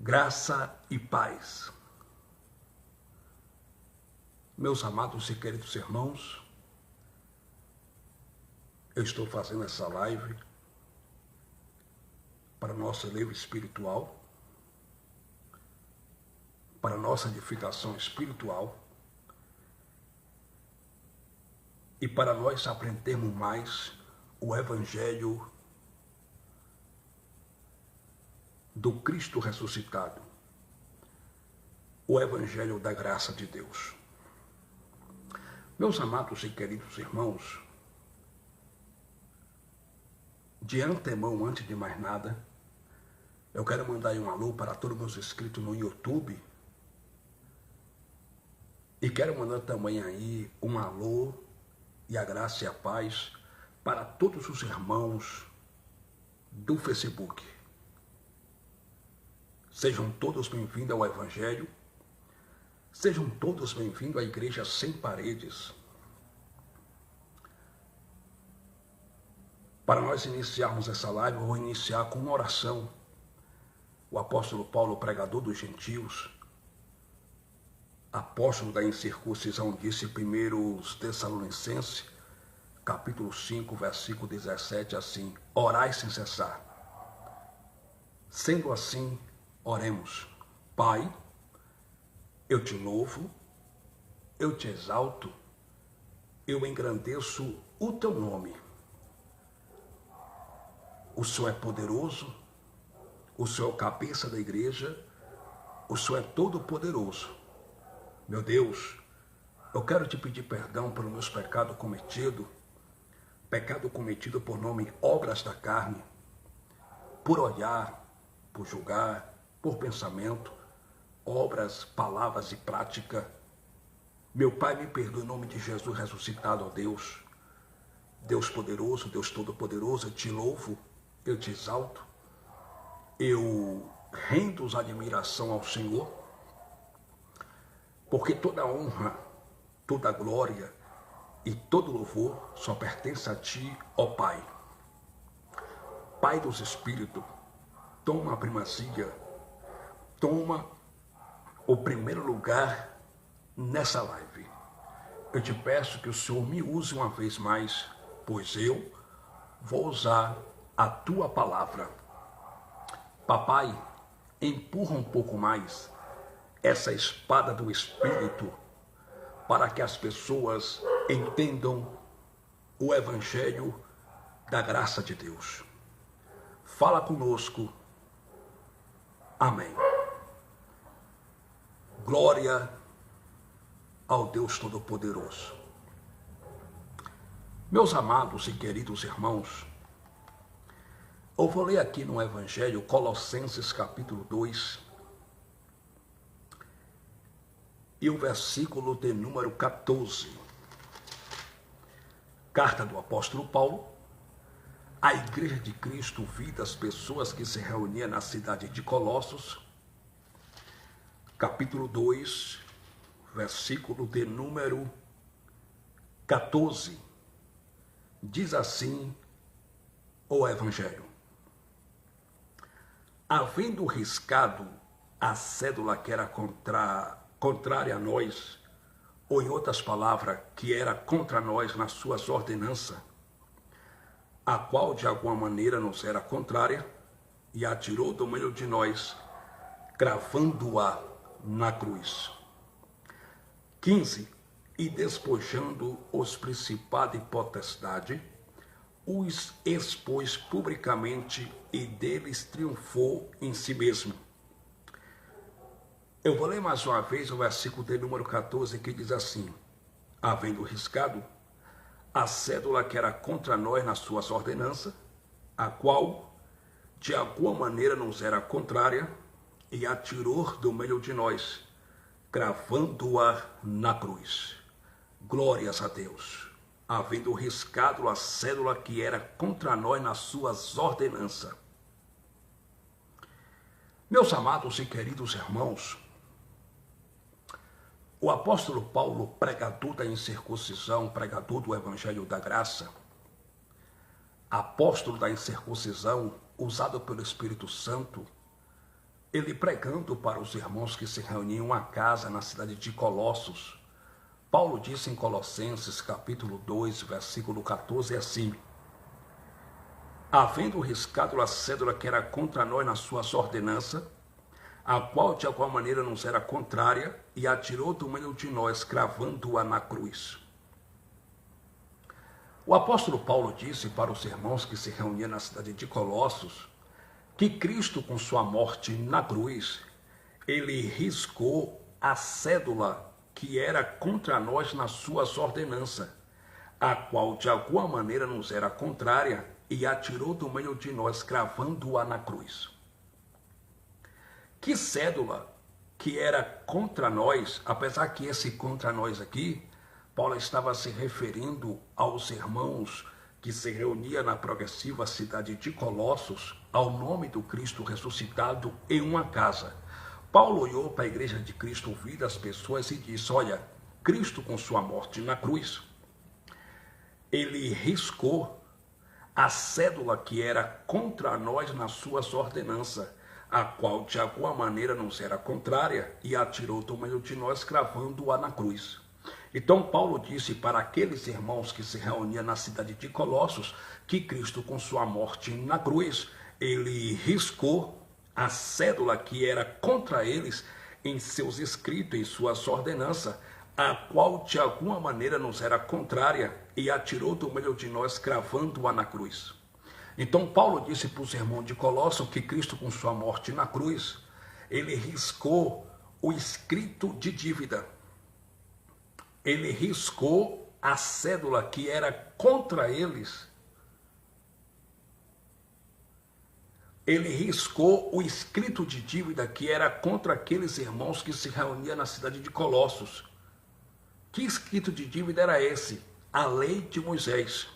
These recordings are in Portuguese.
Graça e paz. Meus amados e queridos irmãos, eu estou fazendo essa live para nosso elevio espiritual, para nossa edificação espiritual e para nós aprendermos mais o Evangelho do Cristo ressuscitado, o Evangelho da graça de Deus. Meus amados e queridos irmãos, de antemão, antes de mais nada, eu quero mandar um alô para todos meus inscritos no YouTube e quero mandar também aí um alô e a graça e a paz para todos os irmãos do Facebook. Sejam todos bem-vindos ao Evangelho, sejam todos bem-vindos à Igreja Sem Paredes. Para nós iniciarmos essa live, eu vou iniciar com uma oração. O apóstolo Paulo, pregador dos gentios, apóstolo da incircuncisão, disse em 1 Tessalonicenses, capítulo 5, versículo 17, assim: orai sem cessar. Sendo assim, oremos. Pai, eu te louvo, eu te exalto, eu engrandeço o teu nome. O Senhor é poderoso, o Senhor é o cabeça da igreja, o Senhor é todo poderoso. Meu Deus, eu quero te pedir perdão pelos meus pecados cometidos, pecado cometido por nome obras da carne, por olhar, por julgar, por pensamento, obras, palavras e prática. Meu Pai, me perdoe em nome de Jesus ressuscitado, ó Deus. Deus poderoso, Deus todo-poderoso, eu te louvo, eu te exalto, eu rendo a admiração ao Senhor, porque toda honra, toda glória e todo louvor só pertence a ti, ó Pai. Pai dos Espíritos, toma a primazia, toma o primeiro lugar nessa live. Eu te peço que o Senhor me use uma vez mais, pois eu vou usar a tua palavra. Papai, empurra um pouco mais essa espada do Espírito para que as pessoas entendam o Evangelho da graça de Deus. Fala conosco. Amém. Glória ao Deus Todo-Poderoso. Meus amados e queridos irmãos, eu vou ler aqui no Evangelho, Colossenses capítulo 2, e o versículo de número 14. Carta do apóstolo Paulo à Igreja de Cristo, vida as pessoas que se reuniam na cidade de Colossos, capítulo 2, versículo de número 14. Diz assim o Evangelho: havendo riscado a cédula que era contrária a nós, ou em outras palavras, que era contra nós nas suas ordenanças, a qual de alguma maneira nos era contrária, e a tirou do meio de nós, cravando-a na cruz. 15. E despojando os principados e potestade, os expôs publicamente e deles triunfou em si mesmo. Eu vou ler mais uma vez o versículo de número 14, que diz assim: havendo riscado a cédula que era contra nós nas suas ordenanças, a qual de alguma maneira nos era contrária, e a tirou do meio de nós, cravando-a na cruz. Glórias a Deus. Havendo riscado a cédula que era contra nós nas suas ordenanças. Meus amados e queridos irmãos, o apóstolo Paulo, pregador da incircuncisão, pregador do Evangelho da Graça, apóstolo da incircuncisão, usado pelo Espírito Santo ele pregando para os irmãos que se reuniam em uma casa na cidade de Colossos, Paulo disse em Colossenses capítulo 2, versículo 14, assim: havendo riscado a cédula que era contra nós na sua ordenança, a qual de alguma maneira nos era contrária, e a tirou do meio de nós, cravando-a na cruz. O apóstolo Paulo disse para os irmãos que se reuniam na cidade de Colossos que Cristo, com sua morte na cruz, ele riscou a cédula que era contra nós na sua ordenança, a qual de alguma maneira nos era contrária, e a tirou do meio de nós, cravando-a na cruz. Que cédula que era contra nós, apesar que esse contra nós aqui, Paulo estava se referindo aos irmãos que se reunia na progressiva cidade de Colossos, ao nome do Cristo ressuscitado, em uma casa. Paulo olhou para a igreja de Cristo, ouviu das pessoas e disse: olha, Cristo com sua morte na cruz, ele riscou a cédula que era contra nós na sua ordenança, a qual de alguma maneira nos era contrária, e a tirou do meio de nós, cravando-a na cruz. Então Paulo disse para aqueles irmãos que se reuniam na cidade de Colossos que Cristo, com sua morte na cruz, ele riscou a cédula que era contra eles em seus escritos, em suas ordenanças, a qual de alguma maneira nos era contrária, e a tirou do meio de nós, cravando-a na cruz. Então Paulo disse para os irmãos de Colossos que Cristo, com sua morte na cruz, ele riscou o escrito de dívida. Ele riscou a cédula que era contra eles. Ele riscou o escrito de dívida que era contra aqueles irmãos que se reuniam na cidade de Colossos. Que escrito de dívida era esse? A lei de Moisés.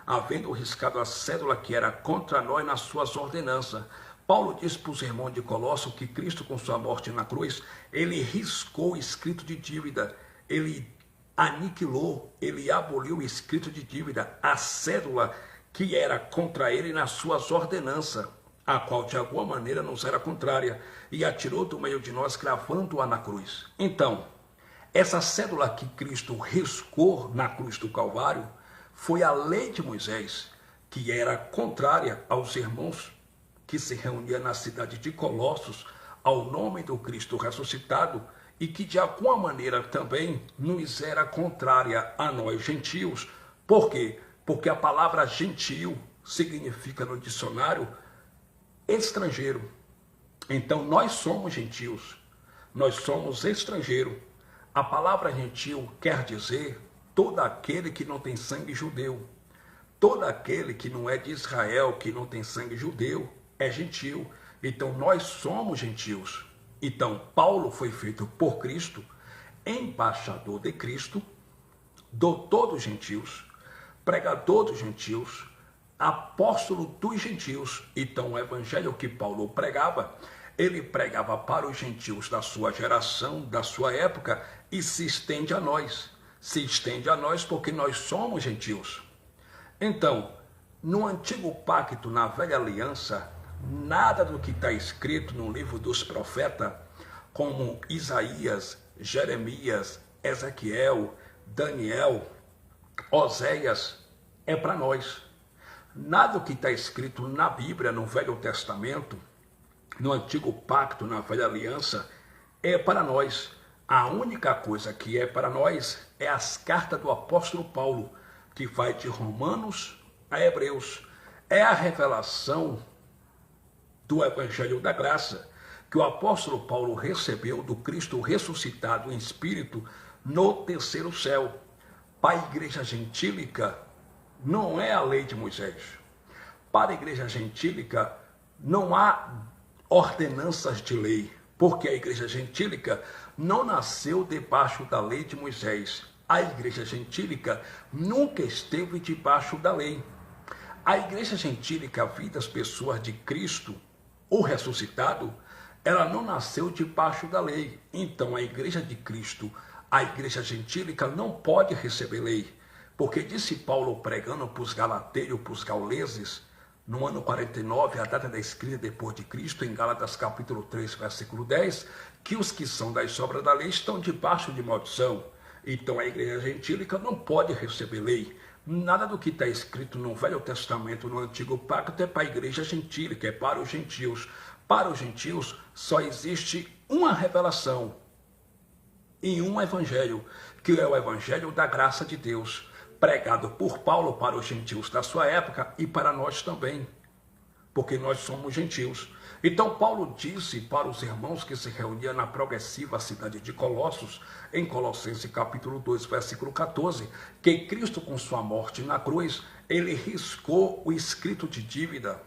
Havendo riscado a cédula que era contra nós nas suas ordenanças. Paulo disse para os irmãos de Colossos que Cristo, com sua morte na cruz, ele riscou o escrito de dívida. Ele aniquilou, ele aboliu o escrito de dívida, a cédula que era contra ele nas suas ordenanças, a qual de alguma maneira nos era contrária, e a tirou do meio de nós, cravando-a na cruz. Então, essa cédula que Cristo riscou na cruz do Calvário foi a lei de Moisés, que era contrária aos irmãos que se reuniam na cidade de Colossos, ao nome do Cristo ressuscitado, e que de alguma maneira também nos era contrária a nós gentios. Por quê? Porque a palavra gentil significa no dicionário estrangeiro. Então nós somos gentios, nós somos estrangeiros. A palavra gentil quer dizer todo aquele que não tem sangue judeu. Todo aquele que não é de Israel, que não tem sangue judeu, é gentil. Então nós somos gentios. Então, Paulo foi feito por Cristo, embaixador de Cristo, doutor dos gentios, pregador dos gentios, apóstolo dos gentios. Então, o evangelho que Paulo pregava, ele pregava para os gentios da sua geração, da sua época, e se estende a nós. Se estende a nós porque nós somos gentios. Então, no antigo pacto, na velha aliança, nada do que está escrito no livro dos profetas, como Isaías, Jeremias, Ezequiel, Daniel, Oséias, é para nós. Nada do que está escrito na Bíblia, no Velho Testamento, no Antigo Pacto, na Velha Aliança, é para nós. A única coisa que é para nós é as cartas do apóstolo Paulo, que vai de Romanos a Hebreus. É a revelação do Evangelho da Graça, que o apóstolo Paulo recebeu do Cristo ressuscitado em espírito no terceiro céu. Para a igreja gentílica, não é a lei de Moisés. Para a igreja gentílica, não há ordenanças de lei, porque a igreja gentílica não nasceu debaixo da lei de Moisés. A igreja gentílica nunca esteve debaixo da lei. A igreja gentílica, a vida das pessoas de Cristo, o ressuscitado, ela não nasceu debaixo da lei. Então a igreja de Cristo, a igreja gentílica, não pode receber lei. Porque disse Paulo pregando para os galateiros, para os gauleses, no ano 49, a data da escrita depois de Cristo, em Gálatas capítulo 3, versículo 10, que os que são das obras da lei estão debaixo de maldição. Então a igreja gentílica não pode receber lei. Nada do que está escrito no Velho Testamento, no Antigo Pacto, é para a igreja gentílica, é para os gentios. Para os gentios só existe uma revelação em um evangelho, que é o evangelho da graça de Deus, pregado por Paulo para os gentios da sua época e para nós também, porque nós somos gentios. Então Paulo disse para os irmãos que se reuniam na progressiva cidade de Colossos, em Colossenses capítulo 2, versículo 14, que Cristo com sua morte na cruz, ele riscou o escrito de dívida,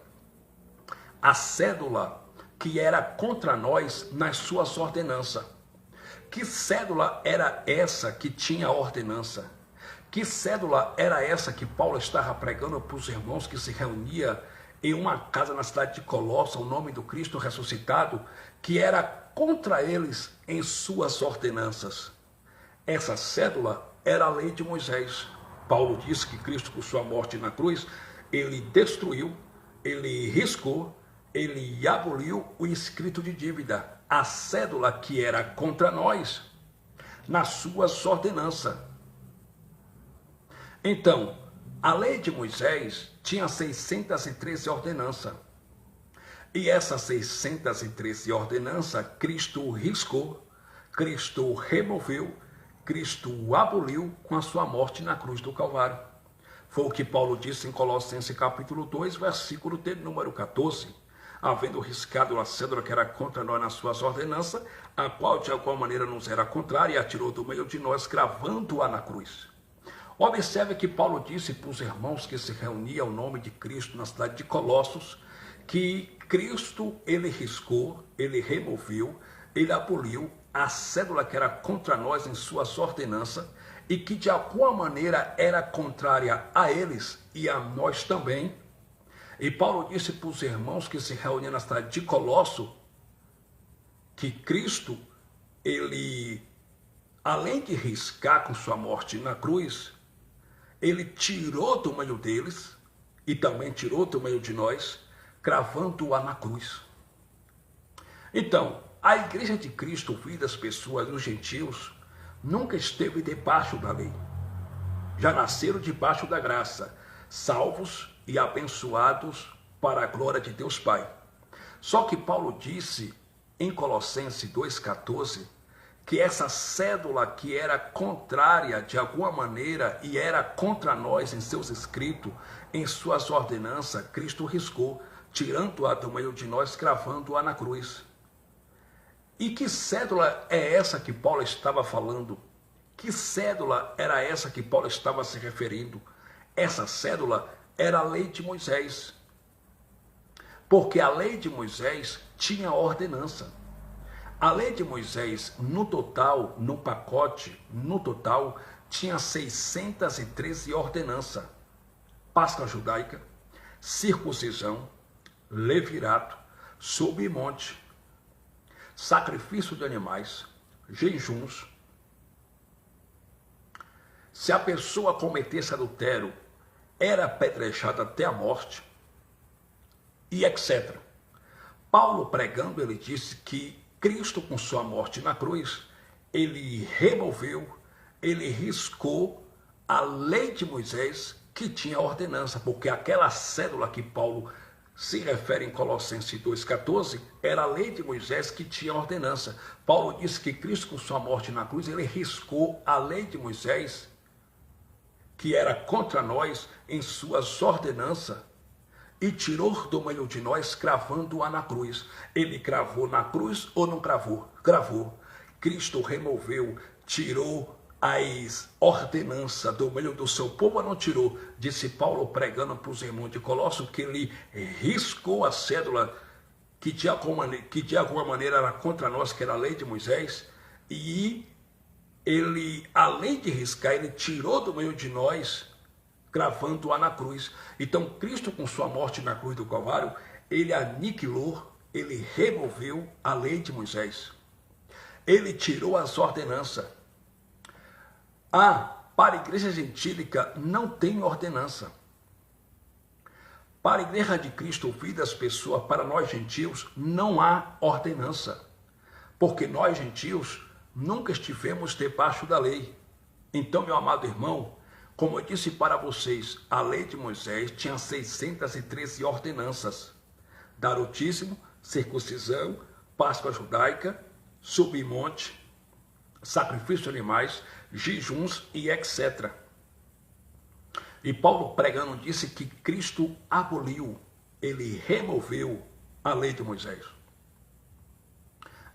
a cédula que era contra nós nas suas ordenanças. Que cédula era essa que tinha ordenança? Que cédula era essa que Paulo estava pregando para os irmãos que se reuniam em uma casa na cidade de Colossos, o nome do Cristo ressuscitado, que era contra eles em suas ordenanças? Essa cédula era a lei de Moisés. Paulo disse que Cristo, com sua morte na cruz, ele destruiu, ele riscou, ele aboliu o escrito de dívida, a cédula que era contra nós, nas suas ordenanças. Então, a lei de Moisés tinha 613 ordenanças. E essas 613 ordenanças, Cristo riscou, Cristo removeu, Cristo aboliu com a sua morte na cruz do Calvário. Foi o que Paulo disse em Colossenses capítulo 2, versículo de número 14. Havendo riscado a cédula que era contra nós nas suas ordenanças, a qual de alguma maneira nos era contrária, e a tirou do meio de nós, cravando-a na cruz. Observe que Paulo disse para os irmãos que se reuniam ao nome de Cristo na cidade de Colossos, que Cristo, ele riscou, ele removeu, ele aboliu a cédula que era contra nós em suas ordenanças, e que de alguma maneira era contrária a eles e a nós também. E Paulo disse para os irmãos que se reuniam na cidade de Colosso, que Cristo, ele, além de riscar com sua morte na cruz, ele tirou do meio deles, e também tirou do meio de nós, cravando-a na cruz. Então, a igreja de Cristo, vida das pessoas, os gentios, nunca esteve debaixo da lei. Já nasceram debaixo da graça, salvos e abençoados para a glória de Deus Pai. Só que Paulo disse em Colossenses 2,14 que essa cédula que era contrária de alguma maneira e era contra nós em seus escritos, em suas ordenanças, Cristo riscou, tirando-a do meio de nós, cravando-a na cruz. E que cédula é essa que Paulo estava falando? Que cédula era essa que Paulo estava se referindo? Essa cédula era a lei de Moisés. Porque a lei de Moisés tinha ordenança. A lei de Moisés, no total, no pacote, no total, tinha 613 ordenanças. Páscoa judaica, circuncisão, levirato, submonte, sacrifício de animais, jejuns. Se a pessoa cometesse adultério, era apedrejada até a morte, e etc. Paulo pregando, ele disse que Cristo, com sua morte na cruz, ele removeu, ele riscou a lei de Moisés que tinha ordenança, porque aquela cédula que Paulo se refere em Colossenses 2,14, era a lei de Moisés que tinha ordenança. Paulo disse que Cristo, com sua morte na cruz, ele riscou a lei de Moisés, que era contra nós em suas ordenanças, e tirou do meio de nós, cravando-a na cruz. Ele cravou na cruz ou não cravou? Cravou. Cristo removeu, tirou as ordenanças do meio do seu povo, ou não tirou? Disse Paulo pregando para os irmãos de Colossos que ele riscou a cédula que de alguma maneira era contra nós, que era a lei de Moisés, e ele, além de riscar, ele tirou do meio de nós, cravando-a na cruz. Então Cristo, com sua morte na cruz do Calvário, ele aniquilou, ele removeu a lei de Moisés. Ele tirou as ordenanças. Para a igreja gentílica não tem ordenança. Para a igreja de Cristo, vidas pessoas, para nós gentios, não há ordenança. Porque nós gentios nunca estivemos debaixo da lei. Então, meu amado irmão, como eu disse para vocês, a lei de Moisés tinha 613 ordenanças. Dar o dízimo, circuncisão, Páscoa judaica, subir monte, sacrifício de animais, jejuns e etc. E Paulo pregando disse que Cristo aboliu, ele removeu a lei de Moisés.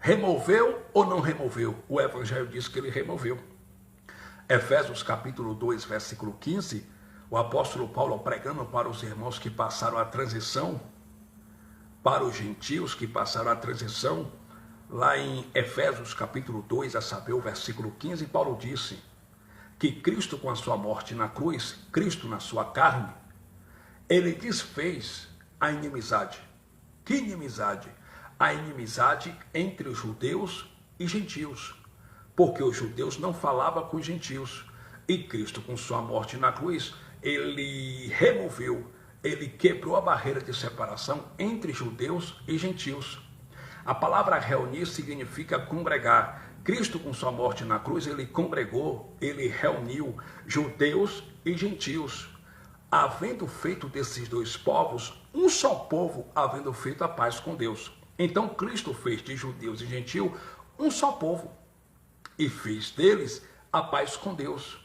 Removeu ou não removeu? O Evangelho diz que ele removeu. Efésios capítulo 2, versículo 15, o apóstolo Paulo pregando para os irmãos que passaram a transição, para os gentios que passaram a transição, lá em Efésios capítulo 2, a saber, o versículo 15, Paulo disse que Cristo com a sua morte na cruz, Cristo na sua carne, ele desfez a inimizade. Que inimizade? A inimizade entre os judeus e gentios, porque os judeus não falavam com os gentios, e Cristo com sua morte na cruz, ele removeu, ele quebrou a barreira de separação entre judeus e gentios. A palavra reunir significa congregar. Cristo, com sua morte na cruz, ele congregou, ele reuniu judeus e gentios, havendo feito desses dois povos um só povo, havendo feito a paz com Deus. Então, Cristo fez de judeus e gentios um só povo e fez deles a paz com Deus.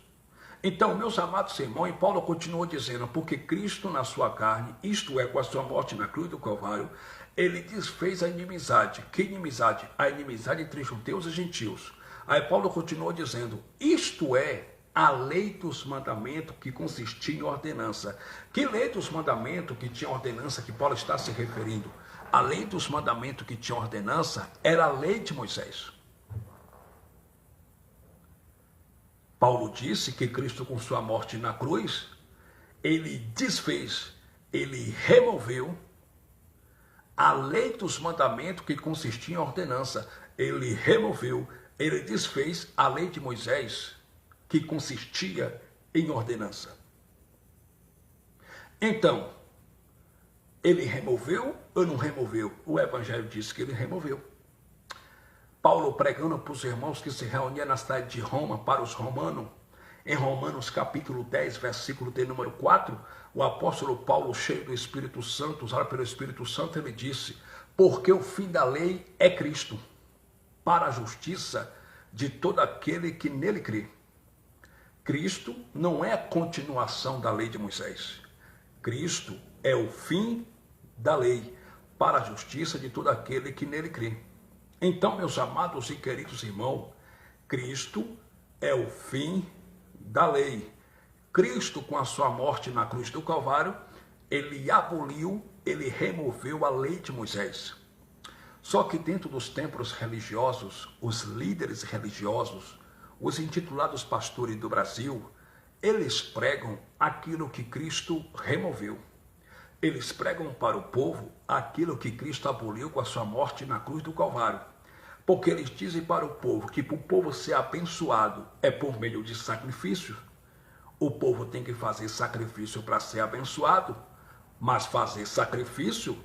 Então, meus amados irmãos, e Paulo continuou dizendo, porque Cristo na sua carne, isto é, com a sua morte na cruz do Calvário, ele desfez a inimizade. Que inimizade? A inimizade entre judeus e gentios. Aí Paulo continuou dizendo, isto é, a lei dos mandamentos que consistia em ordenança. Que lei dos mandamentos que tinha ordenança que Paulo está se referindo? A lei dos mandamentos que tinha ordenança era a lei de Moisés. Paulo disse que Cristo com sua morte na cruz, ele desfez, ele removeu a lei dos mandamentos que consistia em ordenança. Ele removeu, ele desfez a lei de Moisés que consistia em ordenança. Então, ele removeu ou não removeu? O Evangelho diz que ele removeu. Paulo pregando para os irmãos que se reuniam na cidade de Roma, para os romanos, em Romanos capítulo 10, versículo de número 4, o apóstolo Paulo, cheio do Espírito Santo, usado pelo Espírito Santo, ele disse, porque o fim da lei é Cristo, para a justiça de todo aquele que nele crê. Cristo não é a continuação da lei de Moisés. Cristo é o fim da lei, para a justiça de todo aquele que nele crê. Então, meus amados e queridos irmãos, Cristo é o fim da lei. Cristo, com a sua morte na cruz do Calvário, ele aboliu, ele removeu a lei de Moisés. Só que dentro dos templos religiosos, os líderes religiosos, os intitulados pastores do Brasil, eles pregam aquilo que Cristo removeu. Eles pregam para o povo aquilo que Cristo aboliu com a sua morte na cruz do Calvário. Porque eles dizem para o povo que para o povo ser abençoado é por meio de sacrifício. O povo tem que fazer sacrifício para ser abençoado, mas fazer sacrifício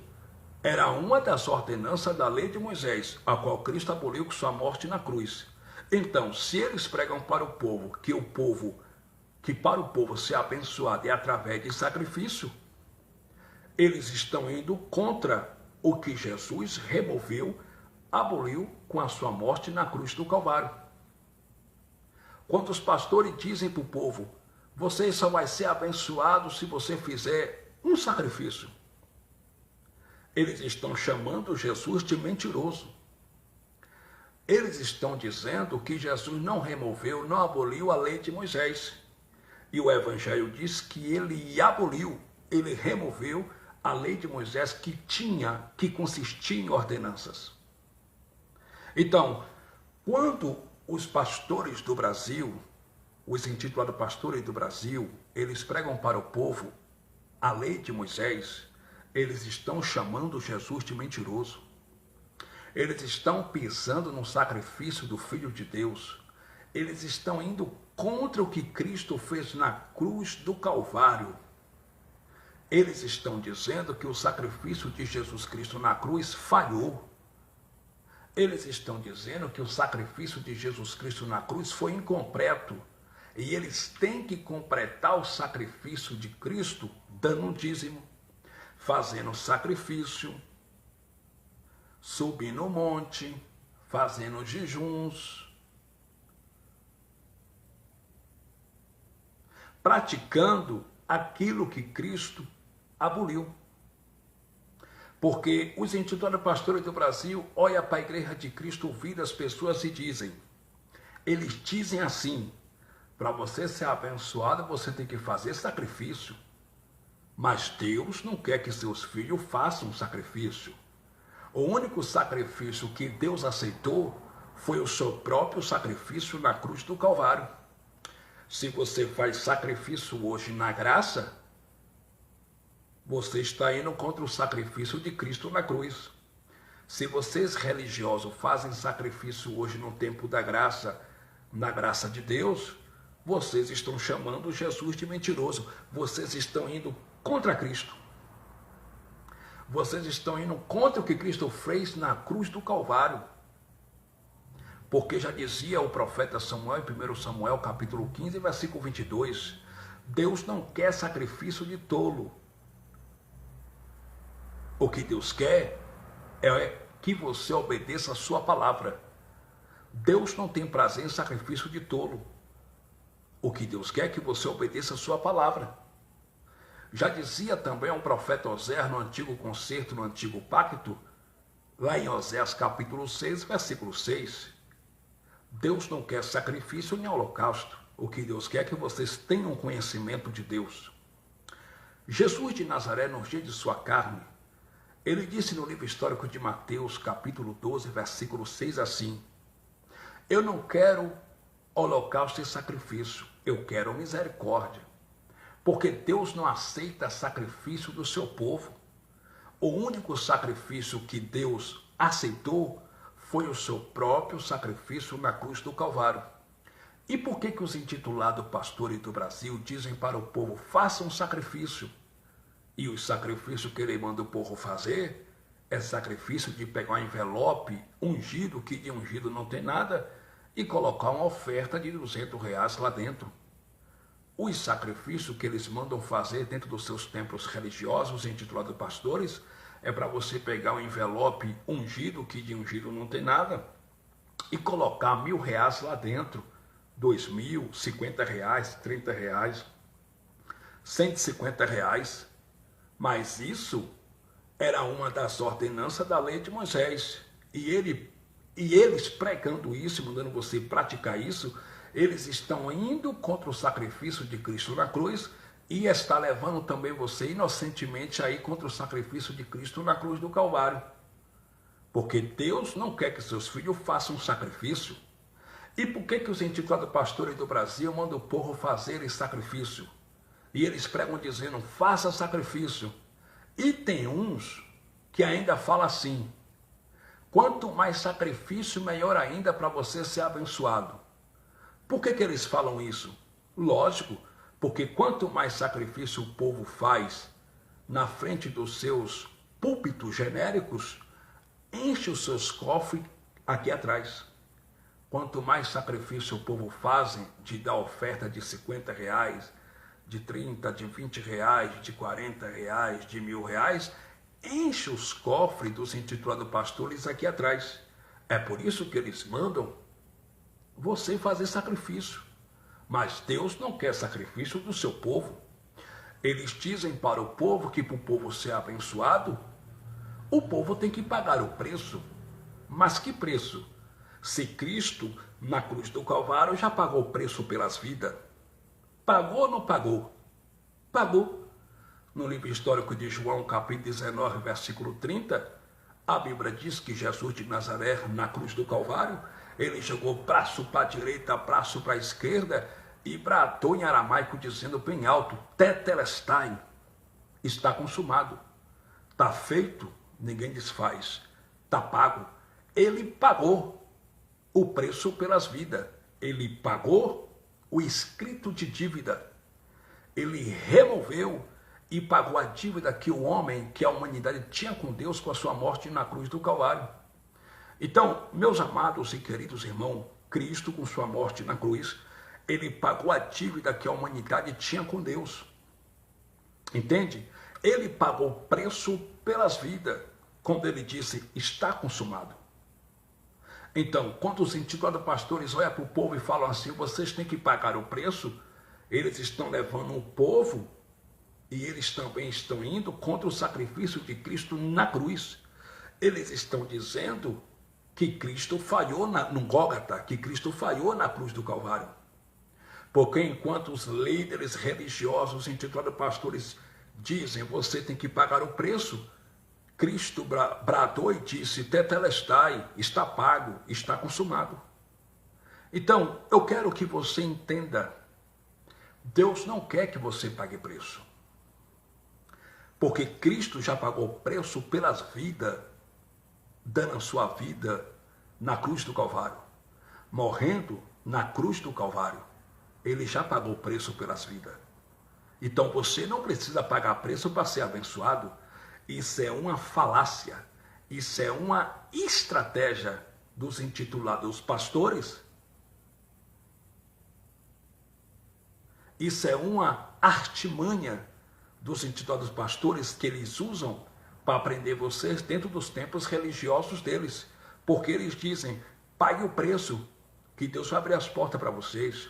era uma das ordenanças da lei de Moisés, a qual Cristo aboliu com sua morte na cruz. Então, se eles pregam para o povo que para o povo ser abençoado é através de sacrifício, eles estão indo contra o que Jesus removeu, aboliu com a sua morte na cruz do Calvário. Quando os pastores dizem para o povo, você só vai ser abençoado se você fizer um sacrifício, eles estão chamando Jesus de mentiroso. Eles estão dizendo que Jesus não removeu, não aboliu a lei de Moisés. E o Evangelho diz que ele aboliu, ele removeu a lei de Moisés que consistia em ordenanças. Então, quando os pastores do Brasil, os intitulados pastores do Brasil, eles pregam para o povo a lei de Moisés, eles estão chamando Jesus de mentiroso. Eles estão pisando no sacrifício do Filho de Deus. Eles estão indo contra o que Cristo fez na cruz do Calvário. Eles estão dizendo que o sacrifício de Jesus Cristo na cruz falhou. Eles estão dizendo que o sacrifício de Jesus Cristo na cruz foi incompleto. E eles têm que completar o sacrifício de Cristo dando um dízimo, fazendo sacrifício, subindo o monte, fazendo jejuns, praticando aquilo que Cristo aboliu. Porque os intitulados pastores do Brasil olham para a Igreja de Cristo, ouvir as pessoas e dizem, eles dizem assim, para você ser abençoado, você tem que fazer sacrifício. Mas Deus não quer que seus filhos façam sacrifício. O único sacrifício que Deus aceitou foi o seu próprio sacrifício na cruz do Calvário. Se você faz sacrifício hoje na graça, você está indo contra o sacrifício de Cristo na cruz. Se vocês religiosos fazem sacrifício hoje no tempo da graça, na graça de Deus, vocês estão chamando Jesus de mentiroso. Vocês estão indo contra Cristo. Vocês estão indo contra o que Cristo fez na cruz do Calvário. Porque já dizia o profeta Samuel, em 1 Samuel, capítulo 15, versículo 22, Deus não quer sacrifício de tolo. O que Deus quer é que você obedeça a sua palavra. Deus não tem prazer em sacrifício de tolo. O que Deus quer é que você obedeça a sua palavra. Já dizia também um profeta Oséias no Antigo Concerto, no Antigo Pacto, lá em Oséias capítulo 6, versículo 6. Deus não quer sacrifício nem holocausto. O que Deus quer é que vocês tenham conhecimento de Deus. Jesus de Nazaré, nos dias de sua carne, ele disse no livro histórico de Mateus, capítulo 12, versículo 6, assim, eu não quero holocausto e sacrifício, eu quero misericórdia. Porque Deus não aceita sacrifício do seu povo. O único sacrifício que Deus aceitou foi o seu próprio sacrifício na cruz do Calvário. E por que os intitulados pastores do Brasil dizem para o povo, façam sacrifício? E o sacrifício que ele manda o povo fazer é sacrifício de pegar um envelope ungido, que de ungido não tem nada, e colocar uma oferta de R$200 lá dentro. Os sacrifícios que eles mandam fazer dentro dos seus templos religiosos, intitulados pastores, é para você pegar um envelope ungido, que de ungido não tem nada, e colocar R$1.000 lá dentro, R$2.000, R$50, R$30, R$150. Mas isso era uma das ordenanças da lei de Moisés. E eles pregando isso, mandando você praticar isso, eles estão indo contra o sacrifício de Cristo na cruz e está levando também você inocentemente aí contra o sacrifício de Cristo na cruz do Calvário. Porque Deus não quer que seus filhos façam sacrifício. E por que os intitulados pastores do Brasil mandam o povo fazer esse sacrifício? E eles pregam dizendo, faça sacrifício. E tem uns que ainda falam assim, quanto mais sacrifício, melhor ainda para você ser abençoado. Por que eles falam isso? Lógico, porque quanto mais sacrifício o povo faz na frente dos seus púlpitos genéricos, enche os seus cofres aqui atrás. Quanto mais sacrifício o povo faz de dar oferta de R$50, de 30, de 20 reais, de 40 reais, de R$1.000, enche os cofres dos intitulados pastores aqui atrás. É por isso que eles mandam você fazer sacrifício. Mas Deus não quer sacrifício do seu povo. Eles dizem para o povo que para o povo ser abençoado, o povo tem que pagar o preço. Mas que preço? Se Cristo, na cruz do Calvário, já pagou o preço pelas vidas. Pagou ou não pagou? Pagou. No livro histórico de João, capítulo 19, versículo 30, a Bíblia diz que Jesus de Nazaré, na cruz do Calvário, ele jogou braço para a direita, braço para a esquerda e bradou em aramaico dizendo bem alto, tetelestai, está consumado, está feito, ninguém desfaz, está pago. Ele pagou o preço pelas vidas, ele pagou o escrito de dívida, ele removeu e pagou a dívida que o homem, que a humanidade tinha com Deus com a sua morte na cruz do Calvário. Então, meus amados e queridos irmãos, Cristo com sua morte na cruz, ele pagou a dívida que a humanidade tinha com Deus. Entende? Ele pagou o preço pelas vidas, quando ele disse, está consumado. Então, quando os intitulados pastores olham para o povo e falam assim, vocês têm que pagar o preço, eles estão levando o povo e eles também estão indo contra o sacrifício de Cristo na cruz. Eles estão dizendo que Cristo falhou no Gólgota, que Cristo falhou na cruz do Calvário. Porque enquanto os líderes religiosos, intitulados pastores, dizem, você tem que pagar o preço, Cristo bradou e disse, tetelestai, está pago, está consumado. Então, eu quero que você entenda, Deus não quer que você pague preço. Porque Cristo já pagou preço pelas vidas, dando a sua vida na cruz do Calvário. Morrendo na cruz do Calvário, ele já pagou o preço pelas vidas. Então você não precisa pagar preço para ser abençoado. Isso é uma falácia. Isso é uma estratégia dos intitulados pastores. Isso é uma artimanha dos intitulados pastores que eles usam para prender vocês dentro dos templos religiosos deles. Porque eles dizem, pague o preço que Deus vai abrir as portas para vocês.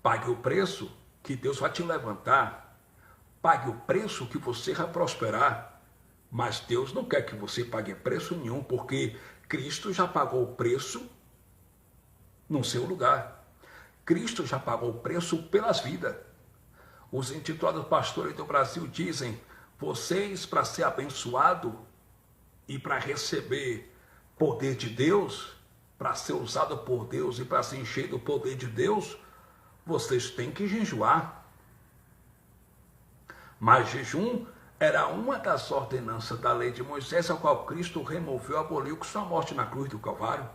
Pague o preço que Deus vai te levantar. Pague o preço que você vai prosperar. Mas Deus não quer que você pague preço nenhum, porque Cristo já pagou o preço no seu lugar. Cristo já pagou o preço pelas vidas. Os intitulados pastores do Brasil dizem, vocês para ser abençoado e para receber poder de Deus, para ser usado por Deus e para se encher do poder de Deus, vocês têm que jejuar. Mas jejum era uma das ordenanças da lei de Moisés, a qual Cristo removeu, aboliu com sua morte na cruz do Calvário.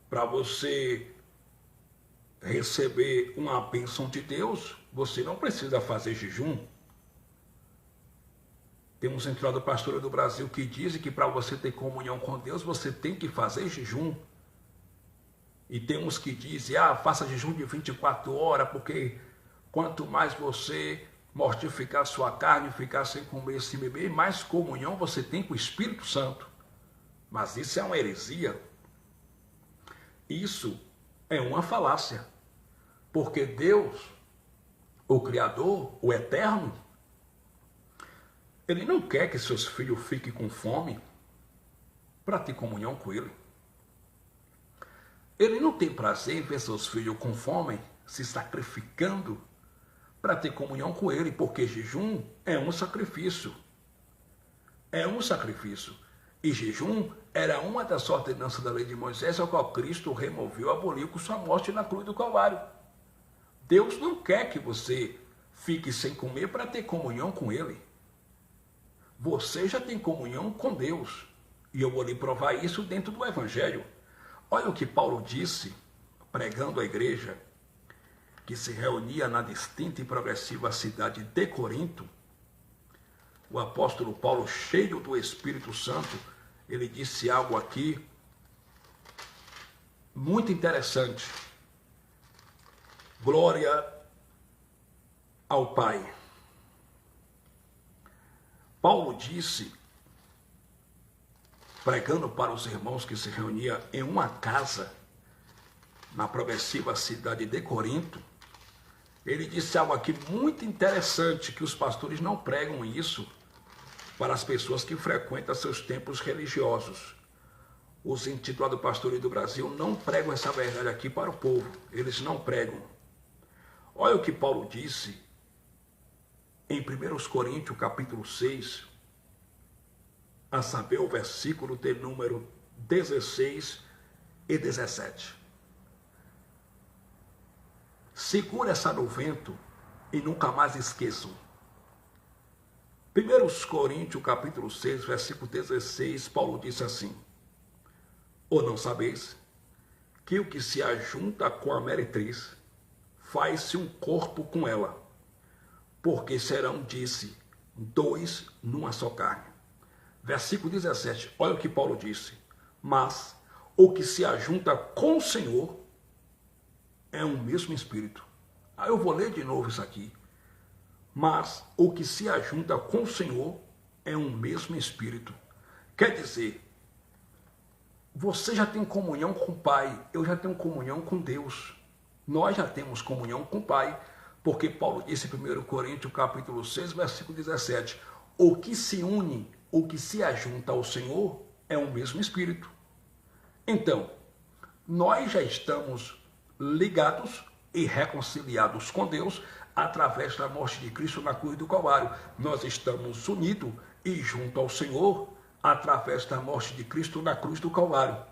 Para você receber uma bênção de Deus, você não precisa fazer jejum. Tem um central pastor do Brasil que diz que para você ter comunhão com Deus, você tem que fazer jejum. E tem uns que dizem, faça jejum de 24 horas, porque quanto mais você mortificar sua carne, ficar sem comer, sem beber, mais comunhão você tem com o Espírito Santo. Mas isso é uma heresia. Isso é uma falácia. Porque Deus, o Criador, o Eterno, Ele não quer que seus filhos fiquem com fome para ter comunhão com Ele. Ele não tem prazer em ver seus filhos com fome, se sacrificando para ter comunhão com Ele, porque jejum é um sacrifício. É um sacrifício. E jejum era uma das ordenanças da lei de Moisés, a qual Cristo removeu, aboliu com sua morte na cruz do Calvário. Deus não quer que você fique sem comer para ter comunhão com Ele. Você já tem comunhão com Deus. E eu vou lhe provar isso dentro do Evangelho. Olha o que Paulo disse, pregando à igreja, que se reunia na distinta e progressiva cidade de Corinto. O apóstolo Paulo, cheio do Espírito Santo, ele disse algo aqui muito interessante. Glória ao Pai. Paulo disse, pregando para os irmãos que se reuniam em uma casa, na progressiva cidade de Corinto, ele disse algo aqui muito interessante, que os pastores não pregam isso para as pessoas que frequentam seus templos religiosos. Os intitulados pastores do Brasil não pregam essa verdade aqui para o povo, eles não pregam. Olha o que Paulo disse em 1 Coríntios capítulo 6, a saber o versículo de número 16 e 17. Segura essa no vento e nunca mais esqueçam. 1 Coríntios capítulo 6, versículo 16, Paulo disse assim: ou não sabeis que o que se ajunta com a meretriz faz-se um corpo com ela? porque serão, disse, dois numa só carne. Versículo 17, olha o que Paulo disse. Mas o que se ajunta com o Senhor é um mesmo Espírito. Aí eu vou ler de novo isso aqui. Mas o que se ajunta com o Senhor é um mesmo Espírito. Quer dizer, você já tem comunhão com o Pai, eu já tenho comunhão com Deus. Nós já temos comunhão com o Pai, porque Paulo disse em 1 Coríntios capítulo 6, versículo 17, o que se une, o que se ajunta ao Senhor é um mesmo Espírito. Então, nós já estamos ligados e reconciliados com Deus através da morte de Cristo na cruz do Calvário. Nós estamos unidos e junto ao Senhor através da morte de Cristo na cruz do Calvário.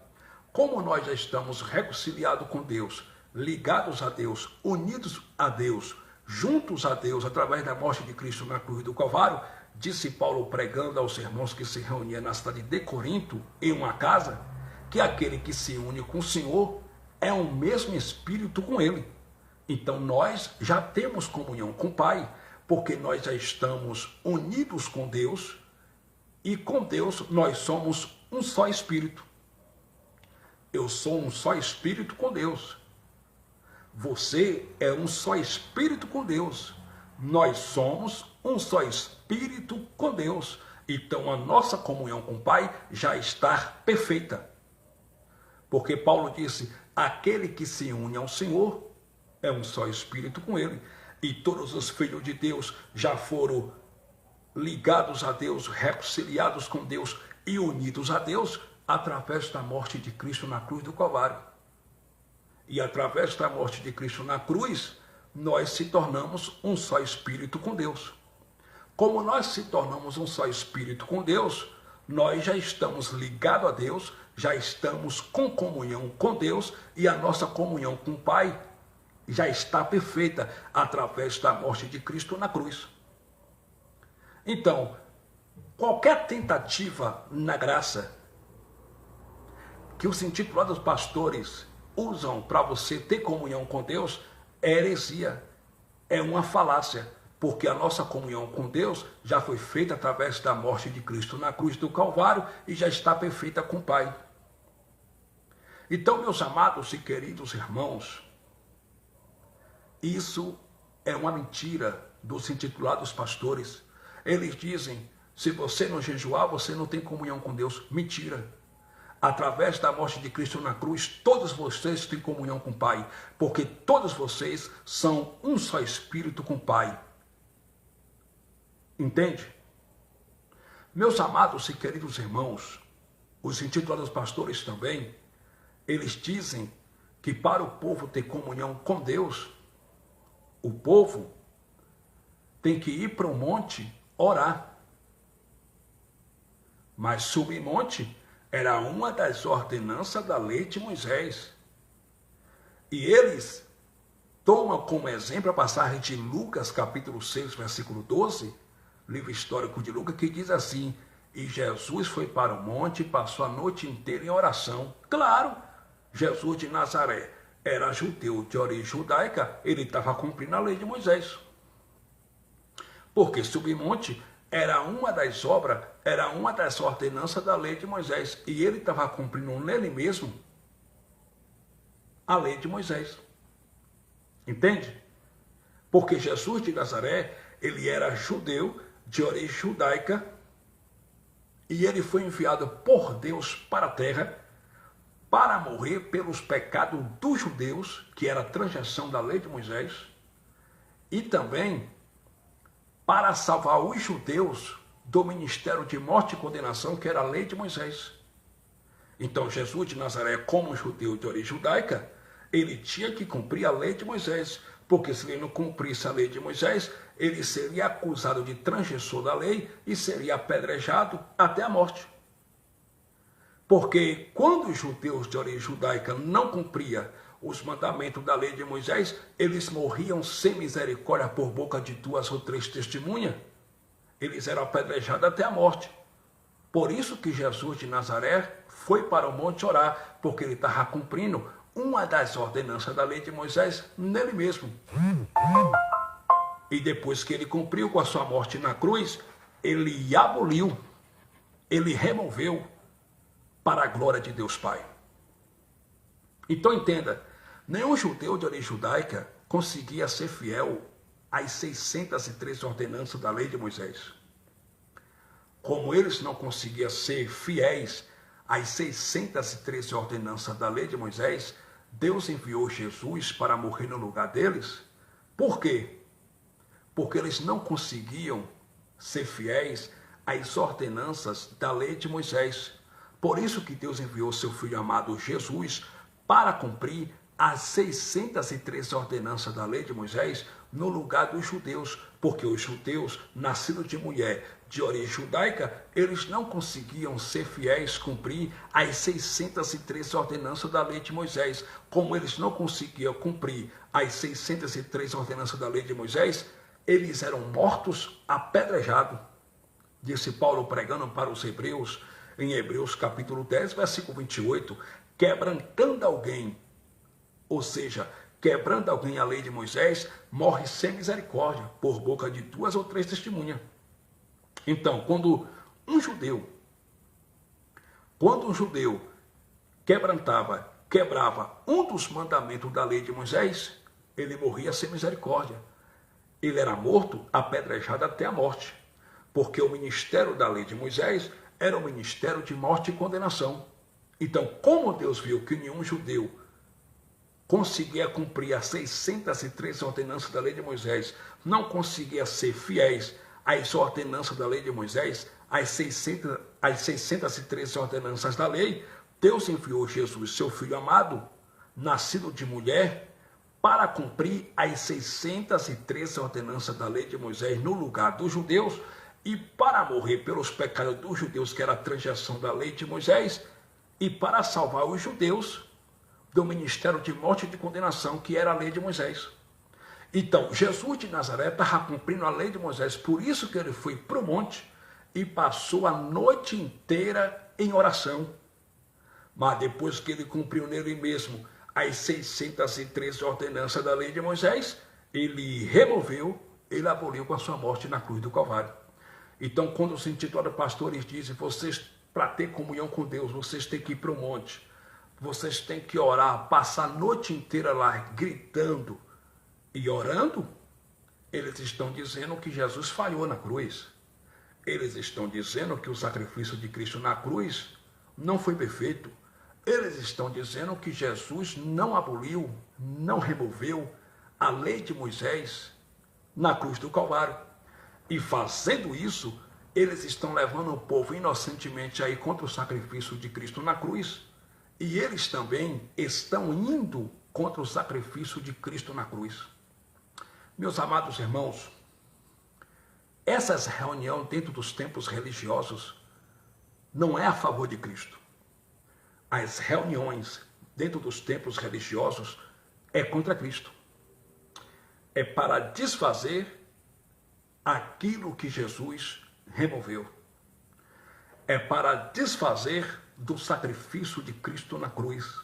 Como nós já estamos reconciliados com Deus, ligados a Deus, unidos a Deus, juntos a Deus através da morte de Cristo na cruz do Calvário, disse Paulo pregando aos irmãos que se reuniam na cidade de Corinto, em uma casa, que aquele que se une com o Senhor é o mesmo Espírito com ele. Então nós já temos comunhão com o Pai, porque nós já estamos unidos com Deus, e com Deus nós somos um só Espírito. Eu sou um só Espírito com Deus. Você é um só Espírito com Deus. Nós somos um só Espírito com Deus. Então a nossa comunhão com o Pai já está perfeita. Porque Paulo disse, aquele que se une ao Senhor é um só Espírito com ele. E todos os filhos de Deus já foram ligados a Deus, reconciliados com Deus e unidos a Deus através da morte de Cristo na cruz do Calvário. E através da morte de Cristo na cruz, nós se tornamos um só Espírito com Deus. Como nós se tornamos um só Espírito com Deus, nós já estamos ligados a Deus, já estamos com comunhão com Deus e a nossa comunhão com o Pai já está perfeita através da morte de Cristo na cruz. Então, qualquer tentativa na graça que os intitulados pastores usam para você ter comunhão com Deus é heresia, é uma falácia, porque a nossa comunhão com Deus já foi feita através da morte de Cristo na cruz do Calvário e já está perfeita com o Pai. Então, meus amados e queridos irmãos, isso é uma mentira dos intitulados pastores. Eles dizem, se você não jejuar, você não tem comunhão com Deus. Mentira. Através da morte de Cristo na cruz, todos vocês têm comunhão com o Pai, porque todos vocês são um só Espírito com o Pai. Entende? Meus amados e queridos irmãos, os intitulados pastores também, eles dizem que para o povo ter comunhão com Deus, o povo tem que ir para o monte orar. Mas subir monte era uma das ordenanças da lei de Moisés. E eles tomam como exemplo a passagem de Lucas, capítulo 6, versículo 12, livro histórico de Lucas, que diz assim, e Jesus foi para o monte e passou a noite inteira em oração. Claro, Jesus de Nazaré era judeu de origem judaica, ele estava cumprindo a lei de Moisés. Porque subir monte era uma das obras, era uma das ordenanças da lei de Moisés. E ele estava cumprindo nele mesmo a lei de Moisés. Entende? Porque Jesus de Nazaré, ele era judeu de origem judaica e ele foi enviado por Deus para a terra para morrer pelos pecados dos judeus, que era a transgressão da lei de Moisés, e também para salvar os judeus do ministério de morte e condenação, que era a lei de Moisés. Então Jesus de Nazaré, como judeu de origem judaica, ele tinha que cumprir a lei de Moisés, porque se ele não cumprisse a lei de Moisés, ele seria acusado de transgressor da lei e seria apedrejado até a morte. Porque quando os judeus de origem judaica não cumpriam os mandamentos da lei de Moisés, eles morriam sem misericórdia por boca de 2 ou 3 testemunhas. Eles eram apedrejados até a morte. Por isso que Jesus de Nazaré foi para o monte orar, porque ele estava cumprindo uma das ordenanças da lei de Moisés nele mesmo. E depois que ele cumpriu com a sua morte na cruz, ele aboliu, ele removeu para a glória de Deus Pai. Então entenda, nenhum judeu de origem judaica conseguia ser fiel às 613 ordenanças da lei de Moisés. Como eles não conseguiam ser fiéis às 613 ordenanças da lei de Moisés, Deus enviou Jesus para morrer no lugar deles. Por quê? Porque eles não conseguiam ser fiéis às ordenanças da lei de Moisés. Por isso que Deus enviou seu Filho amado Jesus para cumprir as 613 ordenanças da lei de Moisés no lugar dos judeus, porque os judeus, nascidos de mulher de origem judaica, eles não conseguiam ser fiéis, cumprir as 613 ordenanças da lei de Moisés. Como eles não conseguiam cumprir as 603 ordenanças da lei de Moisés, eles eram mortos apedrejados. Disse Paulo pregando para os hebreus, em Hebreus capítulo 10, versículo 28, quebrantando alguém, ou seja, quebrando alguém a lei de Moisés, morre sem misericórdia, por boca de 2 ou 3 testemunhas. Então, quando um judeu quebrava um dos mandamentos da lei de Moisés, ele morria sem misericórdia. Ele era morto, apedrejado até a morte, porque o ministério da lei de Moisés era um ministério de morte e condenação. Então, como Deus viu que nenhum judeu conseguia cumprir as 613 ordenanças da lei de Moisés, não conseguia ser fiéis às ordenanças da lei de Moisés, às 613 ordenanças da lei, Deus enviou Jesus, seu Filho amado, nascido de mulher, para cumprir as 613 ordenanças da lei de Moisés no lugar dos judeus e para morrer pelos pecados dos judeus, que era a transgressão da lei de Moisés, e para salvar os judeus do ministério de morte e de condenação, que era a lei de Moisés. Então, Jesus de Nazaré estava cumprindo a lei de Moisés, por isso que ele foi para o monte e passou a noite inteira em oração. Mas depois que ele cumpriu nele mesmo as 613 ordenanças da lei de Moisés, ele removeu, ele aboliu com a sua morte na cruz do Calvário. Então, quando os intitulados pastores dizem, vocês, para ter comunhão com Deus, vocês têm que ir para o monte, vocês têm que orar, passar a noite inteira lá gritando e orando, eles estão dizendo que Jesus falhou na cruz. Eles estão dizendo que o sacrifício de Cristo na cruz não foi perfeito. Eles estão dizendo que Jesus não aboliu, não removeu a lei de Moisés na cruz do Calvário. E fazendo isso, eles estão levando o povo inocentemente aí contra o sacrifício de Cristo na cruz. E eles também estão indo contra o sacrifício de Cristo na cruz. Meus amados irmãos, essas reuniões dentro dos templos religiosos não é a favor de Cristo. As reuniões dentro dos templos religiosos é contra Cristo. É para desfazer aquilo que Jesus removeu. É para desfazer do sacrifício de Cristo na cruz.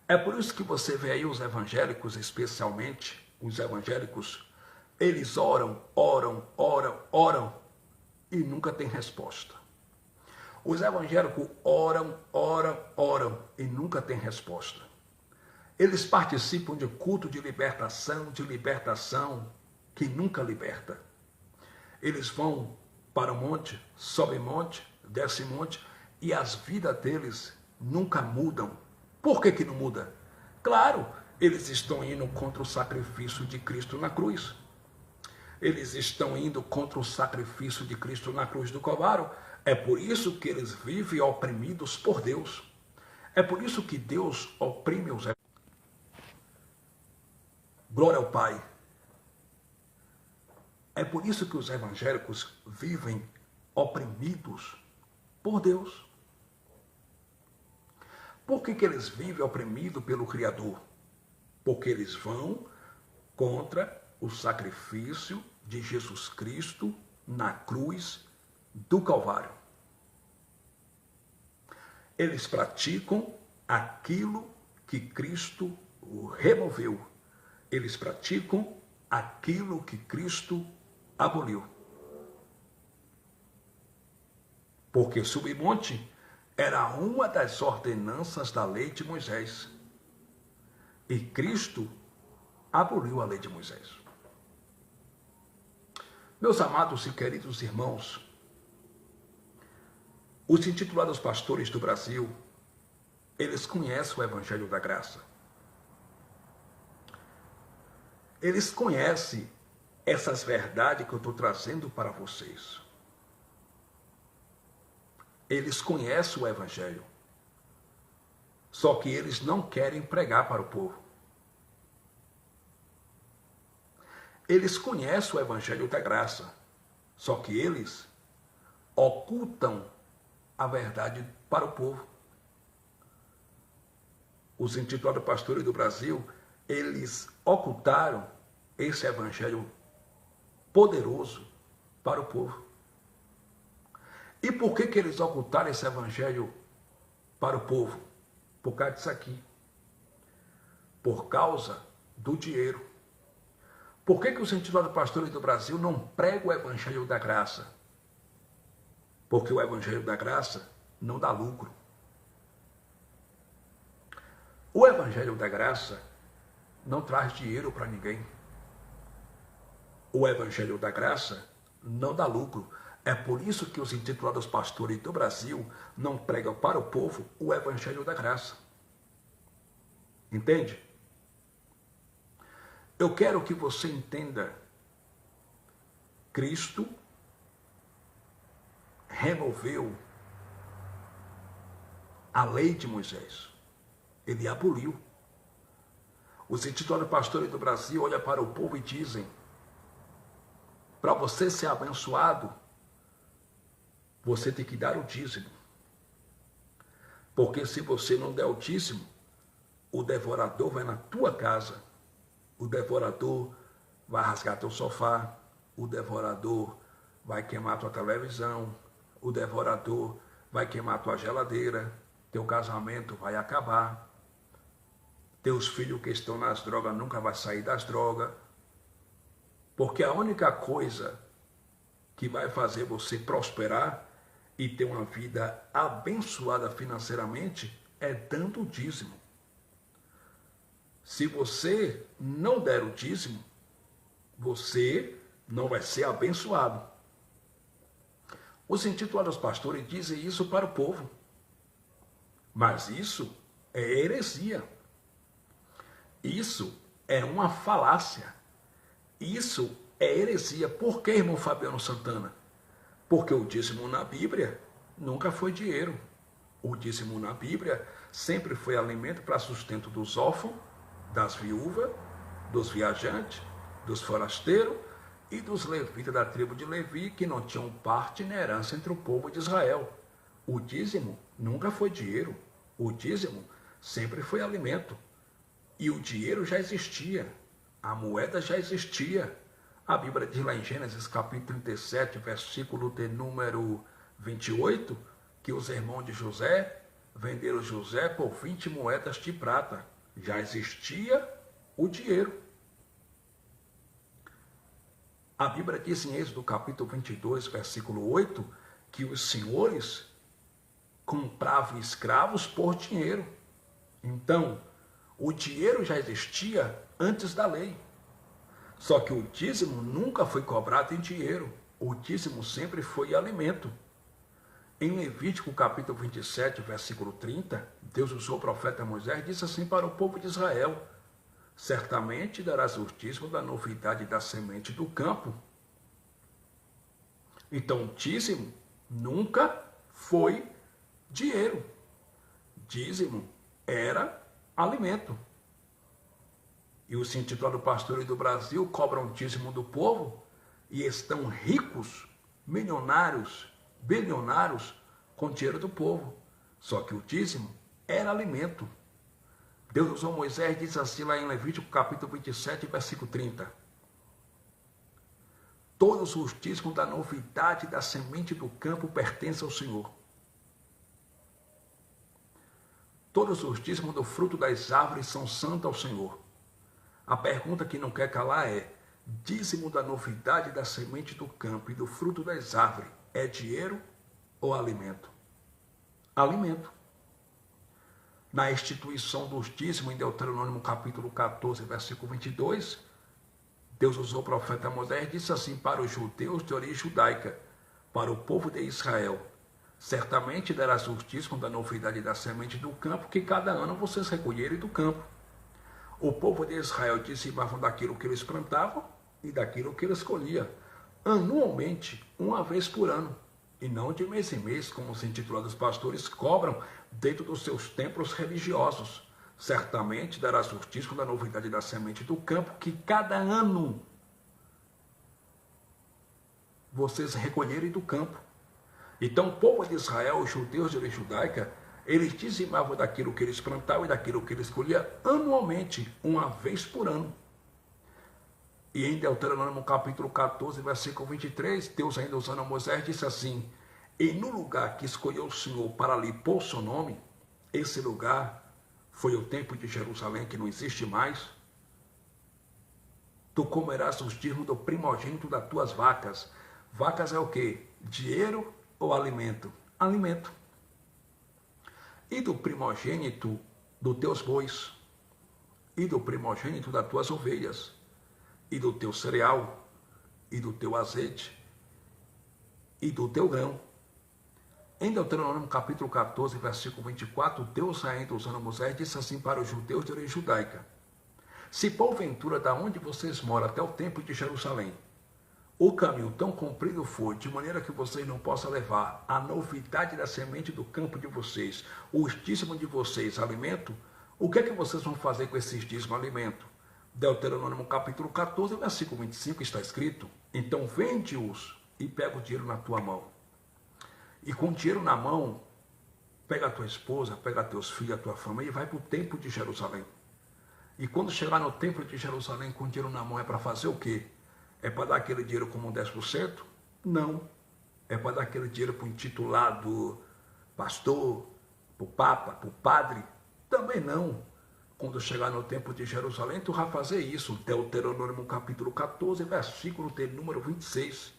É por isso que você vê aí os evangélicos, especialmente os evangélicos, eles oram e nunca tem resposta. Os evangélicos oram e nunca tem resposta. Eles participam de culto de libertação que nunca liberta. Eles vão para o monte, sobem monte, descem monte, e as vidas deles nunca mudam. Por que não muda? Claro, eles estão indo contra o sacrifício de Cristo na cruz. Eles estão indo contra o sacrifício de Cristo na cruz do Calvário. É por isso que eles vivem oprimidos por Deus. É por isso que Deus oprime os evangélicos. Glória ao Pai. É por isso que os evangélicos vivem oprimidos por Deus. Por que eles vivem oprimidos pelo Criador? Porque eles vão contra o sacrifício de Jesus Cristo na cruz do Calvário. Eles praticam aquilo que Cristo removeu. Eles praticam aquilo que Cristo aboliu. Porque subir monte era uma das ordenanças da lei de Moisés. E Cristo aboliu a lei de Moisés. Meus amados e queridos irmãos, os intitulados pastores do Brasil, eles conhecem o Evangelho da Graça. Eles conhecem essas verdades que eu estou trazendo para vocês. Eles conhecem o Evangelho. Só que eles não querem pregar para o povo. Eles conhecem o Evangelho da Graça. Só que eles ocultam a verdade para o povo. Os intitulados pastores do Brasil, eles ocultaram esse evangelho poderoso para o povo. E por que eles ocultaram esse evangelho para o povo? Por causa disso aqui. Por causa do dinheiro. Por que os intitulados pastores do Brasil não pregam o evangelho da graça? Porque o evangelho da graça não dá lucro. O evangelho da graça não traz dinheiro para ninguém. O evangelho da graça não dá lucro. É por isso que os intitulados pastores do Brasil não pregam para o povo o evangelho da graça. Entende? Eu quero que você entenda. Cristo removeu a lei de Moisés. Ele aboliu. Os intitulados pastores do Brasil olham para o povo e dizem: para você ser abençoado, você tem que dar o dízimo. Porque se você não der o dízimo, o devorador vai na tua casa. O devorador vai rasgar teu sofá. O devorador vai queimar tua televisão. O devorador vai queimar tua geladeira. Teu casamento vai acabar. Teus filhos que estão nas drogas nunca vão sair das drogas. Porque a única coisa que vai fazer você prosperar e ter uma vida abençoada financeiramente é dando o dízimo. Se você não der o dízimo, você não vai ser abençoado. Os intitulados pastores dizem isso para o povo. Mas isso é heresia. Isso é uma falácia. Isso é heresia. Por que, irmão Fabiano Santana? Porque o dízimo na Bíblia nunca foi dinheiro. O dízimo na Bíblia sempre foi alimento para sustento dos órfãos, das viúvas, dos viajantes, dos forasteiros e dos levitas da tribo de Levi, que não tinham parte nem herança entre o povo de Israel. O dízimo nunca foi dinheiro. O dízimo sempre foi alimento. E o dinheiro já existia. A moeda já existia. A Bíblia diz lá em Gênesis capítulo 37, versículo de número 28, que os irmãos de José venderam José por 20 moedas de prata. Já existia o dinheiro. A Bíblia diz em Êxodo capítulo 22, versículo 8, que os senhores compravam escravos por dinheiro. Então, o dinheiro já existia antes da lei. Só que o dízimo nunca foi cobrado em dinheiro. O dízimo sempre foi alimento. Em Levítico capítulo 27, versículo 30, Deus usou o profeta Moisés e disse assim para o povo de Israel: certamente darás o dízimo da novidade da semente do campo. Então, o dízimo nunca foi dinheiro. Dízimo era alimento. E os intitulados pastores do Brasil cobram dízimo do povo e estão ricos, milionários, bilionários com dinheiro do povo. Só que o dízimo era alimento. Deus usou Moisés e diz assim lá em Levítico capítulo 27, versículo 30. Todos os dízimos da novidade da semente do campo pertencem ao Senhor. Todos os dízimos do fruto das árvores são santos ao Senhor. A pergunta que não quer calar é: dízimo da novidade da semente do campo e do fruto das árvores é dinheiro ou alimento? Alimento. Na instituição dos dízimos, em Deuteronômio capítulo 14, versículo 22, Deus usou o profeta Moisés e disse assim para os judeus de origem judaica, para o povo de Israel: certamente darás os dízimos da novidade da semente do campo, que cada ano vocês recolherem do campo. O povo de Israel dizimavam daquilo que eles plantavam e daquilo que eles colhiam, anualmente, uma vez por ano, e não de mês em mês, como os intitulados pastores cobram dentro dos seus templos religiosos. Certamente darás os dízimos da novidade da semente do campo, que cada ano vocês recolherem do campo. Então o povo de Israel, os judeus de origem judaica, eles dizimavam daquilo que eles plantavam e daquilo que eles colhiam anualmente, uma vez por ano. E em Deuteronômio capítulo 14, versículo 23, Deus ainda usando Moisés disse assim: e no lugar que escolheu o Senhor para lhe pôr seu nome, esse lugar foi o templo de Jerusalém, que não existe mais. Tu comerás os dízimos do primogênito das tuas vacas. Vacas é o quê? Dinheiro ou alimento? Alimento. E do primogênito dos teus bois, e do primogênito das tuas ovelhas, e do teu cereal, e do teu azeite, e do teu grão. Em Deuteronômio capítulo 14, versículo 24, Deus ainda usando Moisés disse assim para os judeus de origem judaica: se porventura da onde vocês moram até o templo de Jerusalém, o caminho tão comprido for, de maneira que vocês não possam levar a novidade da semente do campo de vocês, os dízimos de vocês, alimento, o que é que vocês vão fazer com esses dízimos, alimento? Deuteronômio capítulo 14, versículo 25 está escrito: então vende-os e pega o dinheiro na tua mão. E com o dinheiro na mão, pega a tua esposa, pega teus filhos, a tua família e vai para o templo de Jerusalém. E quando chegar no templo de Jerusalém com o dinheiro na mão, é para fazer o quê? É para dar aquele dinheiro como 10%? Não. É para dar aquele dinheiro para o intitulado pastor, para o papa, para o padre? Também não. Quando chegar no templo de Jerusalém, tu vai fazer isso. Deuteronômio capítulo 14, versículo de número 26.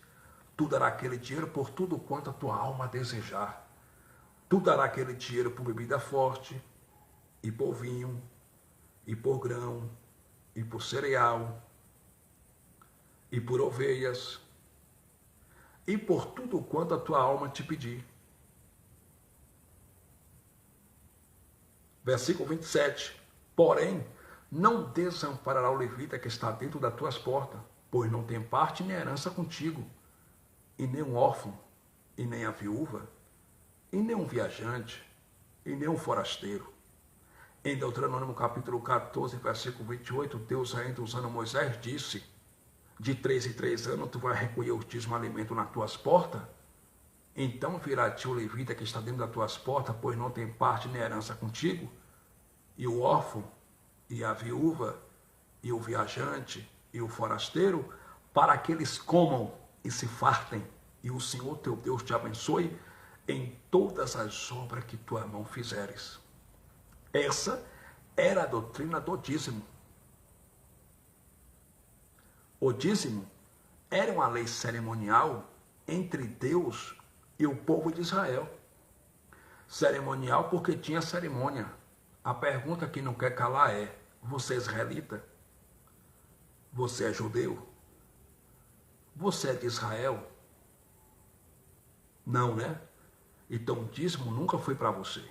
Tu dará aquele dinheiro por tudo quanto a tua alma desejar. Tu dará aquele dinheiro por bebida forte, e por vinho, e por grão, e por cereal, e por ovelhas, e por tudo quanto a tua alma te pedir. Versículo 27. Porém, não desamparará o levita que está dentro das tuas portas, pois não tem parte nem herança contigo, e nem um órfão, e nem a viúva, e nem um viajante, e nem um forasteiro. Em Deuteronômio capítulo 14, versículo 28, Deus ainda usando Moisés disse: de 3 em 3 anos tu vai recolher o dízimo alimento nas tuas portas, então virá a ti o levita que está dentro das tuas portas, pois não tem parte nem herança contigo, e o órfão, e a viúva, e o viajante, e o forasteiro, para que eles comam e se fartem, e o Senhor teu Deus te abençoe em todas as obras que tua mão fizeres. Essa era a doutrina do dízimo. O dízimo era uma lei cerimonial entre Deus e o povo de Israel. Cerimonial porque tinha cerimônia. A pergunta que não quer calar é: você é israelita? Você é judeu? Você é de Israel? Não, né? Então o dízimo nunca foi para você.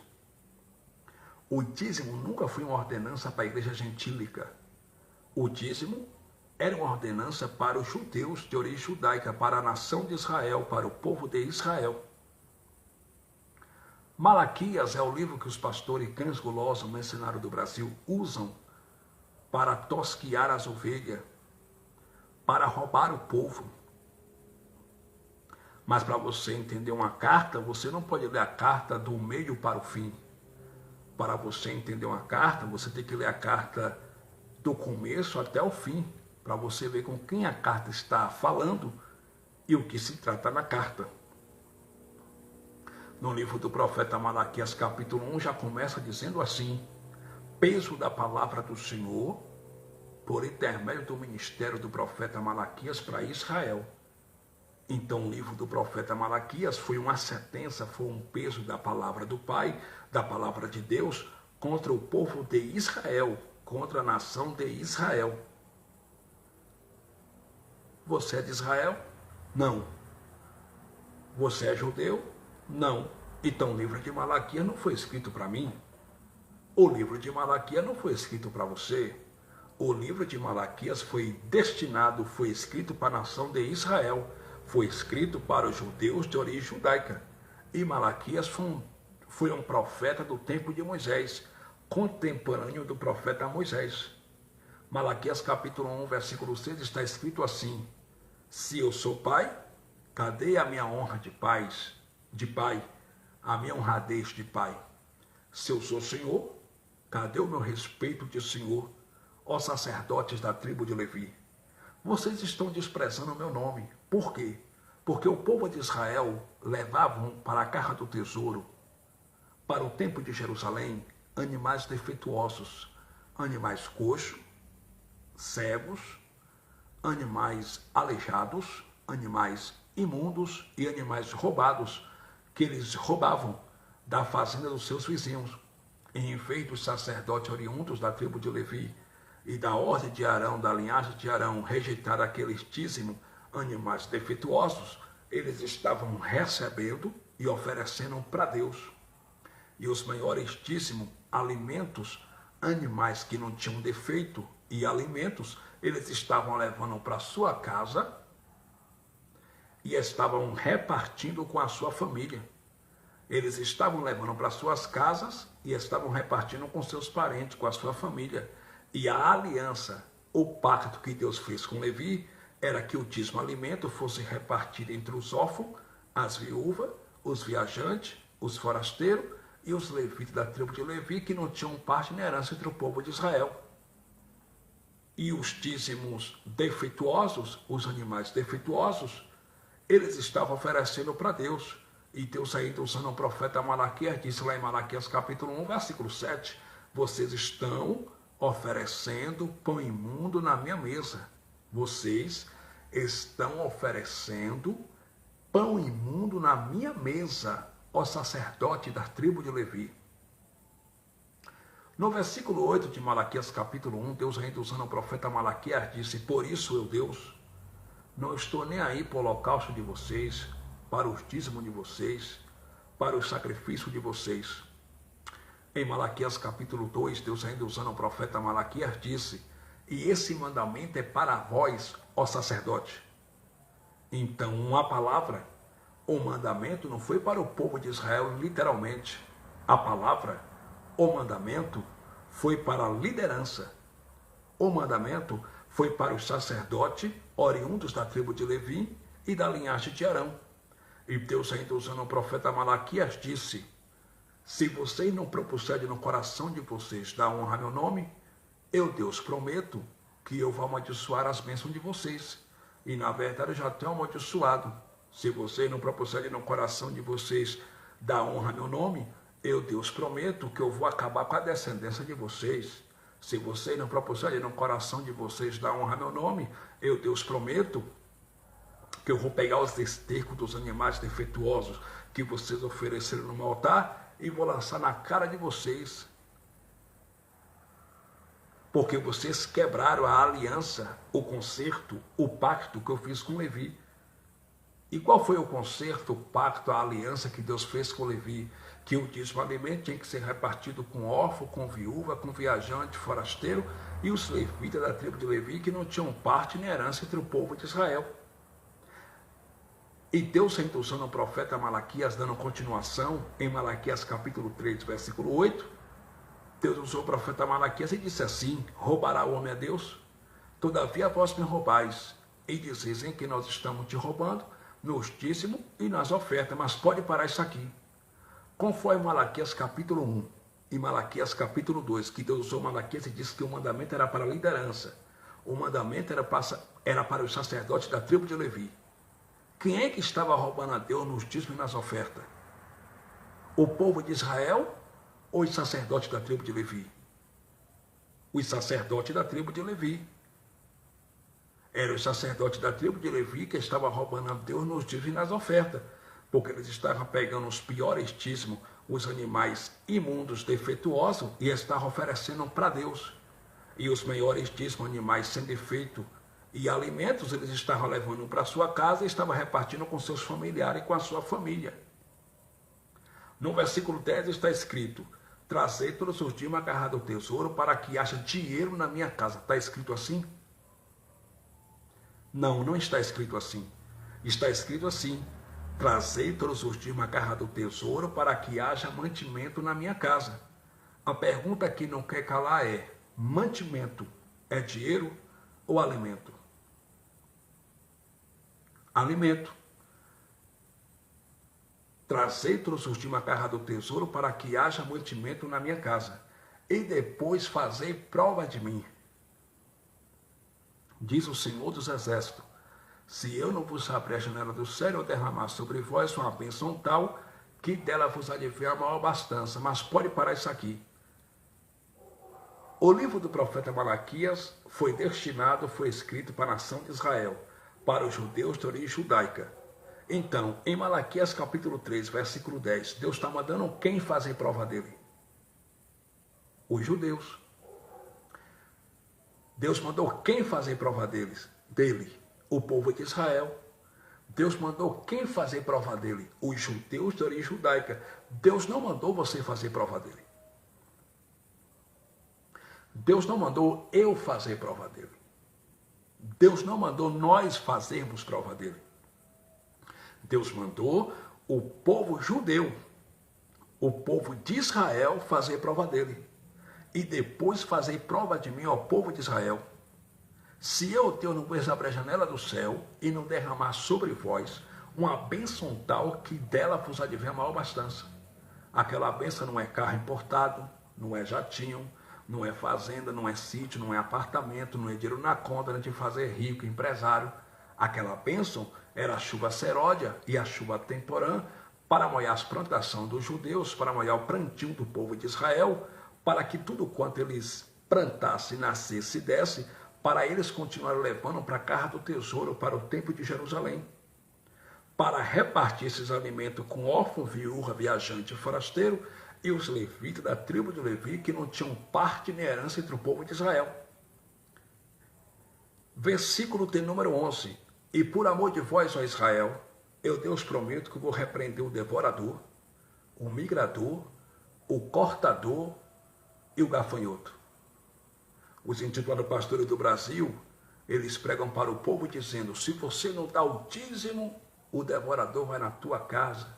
O dízimo nunca foi uma ordenança para a igreja gentílica. O dízimo era uma ordenança para os judeus de origem judaica, para a nação de Israel, para o povo de Israel. Malaquias é o livro que os pastores cães gulosos no cenário do Brasil usam para tosquiar as ovelhas, para roubar o povo. Mas para você entender uma carta, você não pode ler a carta do meio para o fim. Para você entender uma carta, você tem que ler a carta do começo até o fim, para você ver com quem a carta está falando e o que se trata na carta. No livro do profeta Malaquias, capítulo 1, já começa dizendo assim: peso da palavra do Senhor por intermédio do ministério do profeta Malaquias para Israel. Então o livro do profeta Malaquias foi uma sentença, foi um peso da palavra do Pai, da palavra de Deus, contra o povo de Israel, contra a nação de Israel. Você é de Israel? Não. Você é judeu? Não. Então o livro de Malaquias não foi escrito para mim. O livro de Malaquias não foi escrito para você. O livro de Malaquias foi destinado, foi escrito para a nação de Israel. Foi escrito para os judeus de origem judaica. E Malaquias foi um profeta do tempo de Moisés, contemporâneo do profeta Moisés. Malaquias capítulo 1, versículo 6 está escrito assim: se eu sou pai, cadê a minha honra de pai, a minha honradez de pai? Se eu sou senhor, cadê o meu respeito de senhor, ó sacerdotes da tribo de Levi? Vocês estão desprezando o meu nome. Por quê? Porque o povo de Israel levavam para a caixa do tesouro, para o templo de Jerusalém, animais defeituosos, animais coxos, cegos, animais aleijados, animais imundos e animais roubados, que eles roubavam da fazenda dos seus vizinhos. Em efeito, os sacerdotes oriundos da tribo de Levi e da ordem de Arão, da linhagem de Arão, rejeitaram aqueles dízimos animais defeituosos, eles estavam recebendo e oferecendo para Deus. E os maiores dízimos, alimentos, animais que não tinham defeito e alimentos, eles estavam levando para sua casa e estavam repartindo com a sua família. Eles estavam levando para suas casas e estavam repartindo com seus parentes, com a sua família. E a aliança, o pacto que Deus fez com Levi, era que o dízimo alimento fosse repartido entre os órfãos, as viúvas, os viajantes, os forasteiros e os levitas da tribo de Levi, que não tinham parte nem herança entre o povo de Israel. E os dízimos defeituosos, os animais defeituosos, eles estavam oferecendo para Deus. E Deus ainda usando o profeta Malaquias, disse lá em Malaquias capítulo 1, versículo 7, vocês estão oferecendo pão imundo na minha mesa. Vocês estão oferecendo pão imundo na minha mesa, ó sacerdote da tribo de Levi. No versículo 8 de Malaquias capítulo 1, Deus ainda usando o profeta Malaquias, disse, por isso eu, Deus, não estou nem aí para o holocausto de vocês, para os dízimos de vocês, para o sacrifício de vocês. Em Malaquias capítulo 2, Deus ainda usando o profeta Malaquias, disse, e esse mandamento é para vós, ó sacerdote. Então, uma palavra, o mandamento não foi para o povo de Israel literalmente. A palavra, o mandamento, foi para a liderança. O mandamento foi para os sacerdotes oriundos da tribo de Levi e da linhagem de Arão. E Deus ainda usando o profeta Malaquias disse, se vocês não propuserem no coração de vocês dar honra ao meu nome, eu, Deus, prometo que eu vou amaldiçoar as bênçãos de vocês. E na verdade eu já tenho amaldiçoado. Se vocês não propuserem no coração de vocês dar honra ao meu nome, eu, Deus, prometo que eu vou acabar com a descendência de vocês. Se vocês não propuserem no coração de vocês dar honra ao meu nome, eu, Deus, prometo que eu vou pegar os estercos dos animais defeituosos que vocês ofereceram no meu altar e vou lançar na cara de vocês. Porque vocês quebraram a aliança, o concerto, o pacto que eu fiz com Levi. E qual foi o concerto, o pacto, a aliança que Deus fez com Levi? Que o dízimo alimento tinha que ser repartido com órfão, com viúva, com viajante, forasteiro e os levitas da tribo de Levi que não tinham parte nem herança entre o povo de Israel. E Deus ainda usando o profeta Malaquias, dando continuação, em Malaquias capítulo 3, versículo 8, Deus usou o profeta Malaquias e disse assim, roubará o homem a Deus? Todavia vós me roubais, e dizem que nós estamos te roubando nos dízimos e nas ofertas, mas pode parar isso aqui. Conforme Malaquias capítulo 1 e Malaquias capítulo 2, que Deus usou Malaquias e disse que o mandamento era para a liderança, o mandamento era para os sacerdotes da tribo de Levi. Quem é que estava roubando a Deus nos dízimos e nas ofertas? O povo de Israel ou os sacerdotes da tribo de Levi? Os sacerdotes da tribo de Levi. Era o sacerdote da tribo de Levi que estava roubando a Deus nos dízimos e nas ofertas, porque eles estavam pegando os piores dízimos, os animais imundos, defeituosos, e estavam oferecendo para Deus. E os maiores dízimos, animais sem defeito e alimentos, eles estavam levando para sua casa e estavam repartindo com seus familiares e com a sua família. No versículo 10 está escrito: trazei todos os dias uma garra do tesouro para que haja dinheiro na minha casa. Está escrito assim? Não, não está escrito assim. Está escrito assim: trazei todos os dias uma garra do tesouro para que haja mantimento na minha casa. A pergunta que não quer calar é: mantimento é dinheiro ou alimento? Alimento. Trazei todos os dias uma garra do tesouro para que haja mantimento na minha casa, e depois fazei prova de mim. Diz o Senhor dos Exércitos: se eu não vos abrir a janela do céu e derramar sobre vós uma bênção tal, que dela vos advier a maior abastança. Mas pode parar isso aqui. O livro do profeta Malaquias foi escrito para a nação de Israel, para os judeus de origem judaica. Então, em Malaquias capítulo 3, versículo 10, Deus está mandando quem fazer prova dele? Os judeus. Deus mandou quem fazer prova dele? O povo de Israel. Deus mandou quem fazer prova dele? Os judeus de origem judaica. Deus não mandou você fazer prova dele. Deus não mandou eu fazer prova dele. Deus não mandou nós fazermos prova dele. Deus mandou o povo judeu, o povo de Israel, fazer prova dele. E depois fazer prova de mim ao povo de Israel. Se eu, Deus, não vos abrir a janela do céu e não derramar sobre vós uma bênção tal que dela vos advier a maior abastança. Aquela bênção não é carro importado, não é jatinho, não é fazenda, não é sítio, não é apartamento, não é dinheiro na conta, não é de fazer rico, empresário. Aquela bênção era a chuva seródia e a chuva temporã para molhar as plantações dos judeus, para molhar o plantio do povo de Israel, para que tudo quanto eles plantassem, nascesse e desse, para eles continuarem levando para a casa do tesouro, para o templo de Jerusalém, para repartir esses alimentos com órfão, viúva, viajante e forasteiro, e os levitas da tribo de Levi, que não tinham parte nem herança entre o povo de Israel. Versículo de número 11. E por amor de vós, ó Israel, eu Deus prometo que vou repreender o devorador, o migrador, o cortador e o gafanhoto. Os intitulados pastores do Brasil, eles pregam para o povo dizendo: se você não dá o dízimo, o devorador vai na tua casa,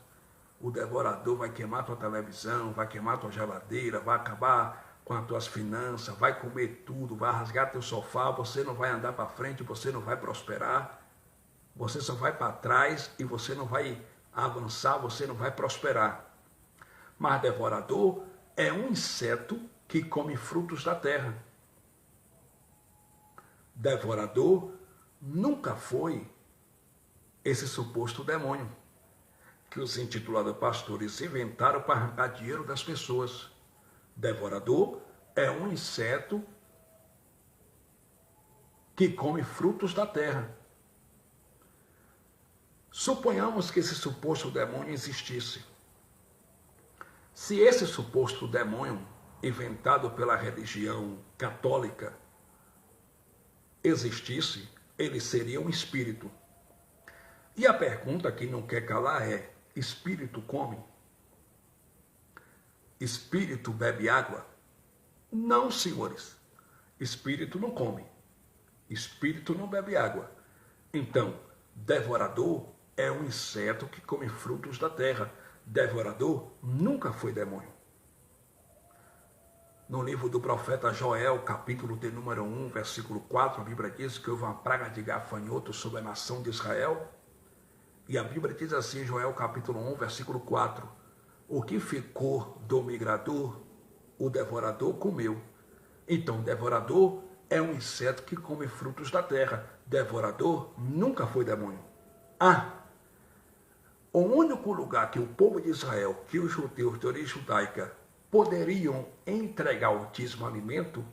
o devorador vai queimar tua televisão, vai queimar tua geladeira, vai acabar com as tuas finanças, vai comer tudo, vai rasgar teu sofá, você não vai andar para frente, você não vai prosperar. Você só vai para trás e você não vai avançar, você não vai prosperar. Mas devorador é um inseto que come frutos da terra. Devorador nunca foi esse suposto demônio que os intitulados pastores inventaram para arrancar dinheiro das pessoas. Devorador é um inseto que come frutos da terra. Suponhamos que esse suposto demônio existisse. Se esse suposto demônio, inventado pela religião católica, existisse, ele seria um espírito. E a pergunta que não quer calar é: espírito come? Espírito bebe água? Não, senhores. Espírito não come. Espírito não bebe água. Então, devorador é um inseto que come frutos da terra. Devorador nunca foi demônio. No livro do profeta Joel, capítulo de número 1, versículo 4, a Bíblia diz que houve uma praga de gafanhotos sobre a nação de Israel. E a Bíblia diz assim, Joel capítulo 1, versículo 4, o que ficou do migrador, o devorador comeu. Então, devorador é um inseto que come frutos da terra. Devorador nunca foi demônio. O único lugar que o povo de Israel, que os judeus de origem judaica, poderiam entregar o dízimo alimento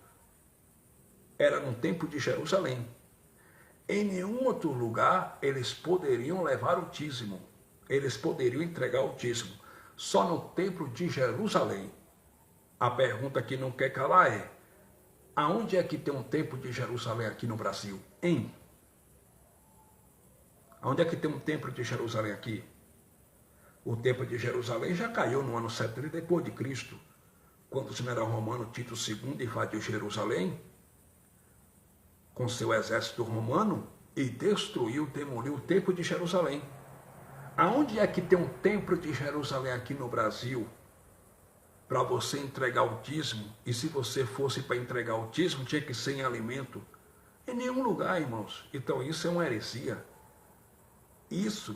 era no templo de Jerusalém. Em nenhum outro lugar eles poderiam levar o dízimo. Eles poderiam entregar o dízimo. Só no templo de Jerusalém. A pergunta que não quer calar é: aonde é que tem um templo de Jerusalém aqui no Brasil? Hein? Aonde é que tem um templo de Jerusalém aqui? O templo de Jerusalém já caiu no ano 70 depois de Cristo, quando o general romano Tito II invadiu Jerusalém com seu exército romano e destruiu, demoliu o templo de Jerusalém. Aonde é que tem um templo de Jerusalém aqui no Brasil para você entregar o dízimo? E se você fosse para entregar o dízimo, tinha que ser em alimento? Em nenhum lugar, irmãos. Então isso é uma heresia. Isso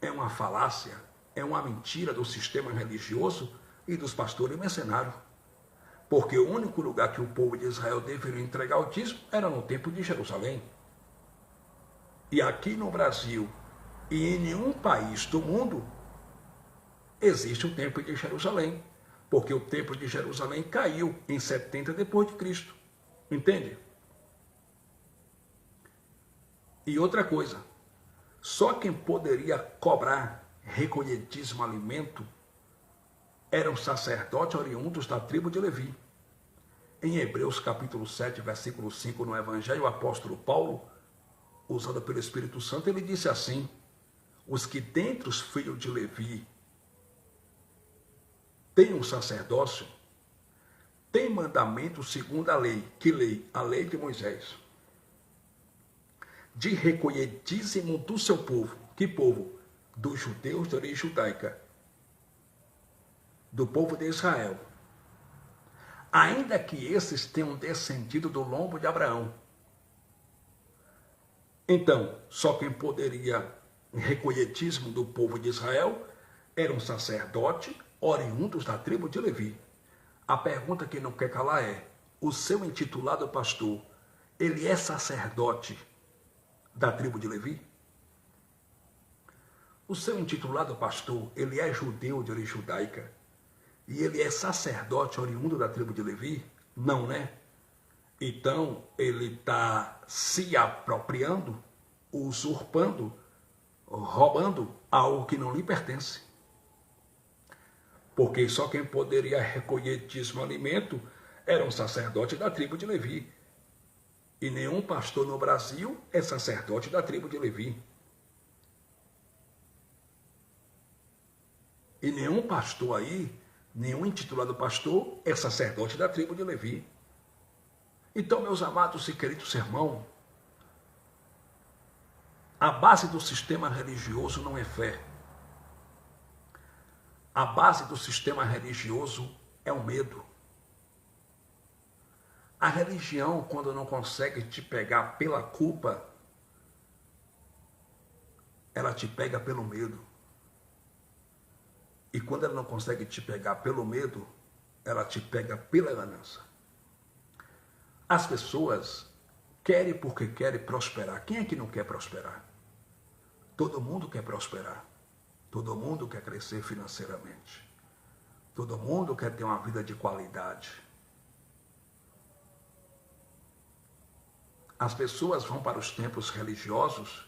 é uma falácia, é uma mentira do sistema religioso e dos pastores mercenários. Porque o único lugar que o povo de Israel deveria entregar o dízimo era no templo de Jerusalém. E aqui no Brasil e em nenhum país do mundo existe o templo de Jerusalém. Porque o templo de Jerusalém caiu em 70 depois de Cristo. Entende? E outra coisa, só quem poderia cobrar, recolher dízimo, alimento, eram sacerdotes oriundos da tribo de Levi. Em Hebreus capítulo 7, versículo 5, no Evangelho, o apóstolo Paulo, usado pelo Espírito Santo, ele disse assim: os que dentre os filhos de Levi têm um sacerdócio, têm mandamento segundo a lei. Que lei? A lei de Moisés. De recolher dízimo do seu povo. Que povo? Dos judeus de origem judaica. Do povo de Israel. Ainda que esses tenham descendido do lombo de Abraão. Então, só quem poderia recolher dízimo do povo de Israel era um sacerdote oriundos da tribo de Levi. A pergunta que não quer calar é: o seu intitulado pastor, ele é sacerdote da tribo de Levi? O seu intitulado pastor, ele é judeu de origem judaica? E ele é sacerdote oriundo da tribo de Levi? Não, né? Então, ele está se apropriando, usurpando, roubando algo que não lhe pertence. Porque só quem poderia recolher dízimo alimento era um sacerdote da tribo de Levi. E nenhum pastor no Brasil é sacerdote da tribo de Levi. E nenhum pastor aí, nenhum intitulado pastor é sacerdote da tribo de Levi. Então, meus amados e queridos irmãos, a base do sistema religioso não é fé. A base do sistema religioso é o medo. A religião, quando não consegue te pegar pela culpa, ela te pega pelo medo. E quando ela não consegue te pegar pelo medo, ela te pega pela ganância. As pessoas querem porque querem prosperar. Quem é que não quer prosperar? Todo mundo quer prosperar. Todo mundo quer crescer financeiramente. Todo mundo quer ter uma vida de qualidade. As pessoas vão para os templos religiosos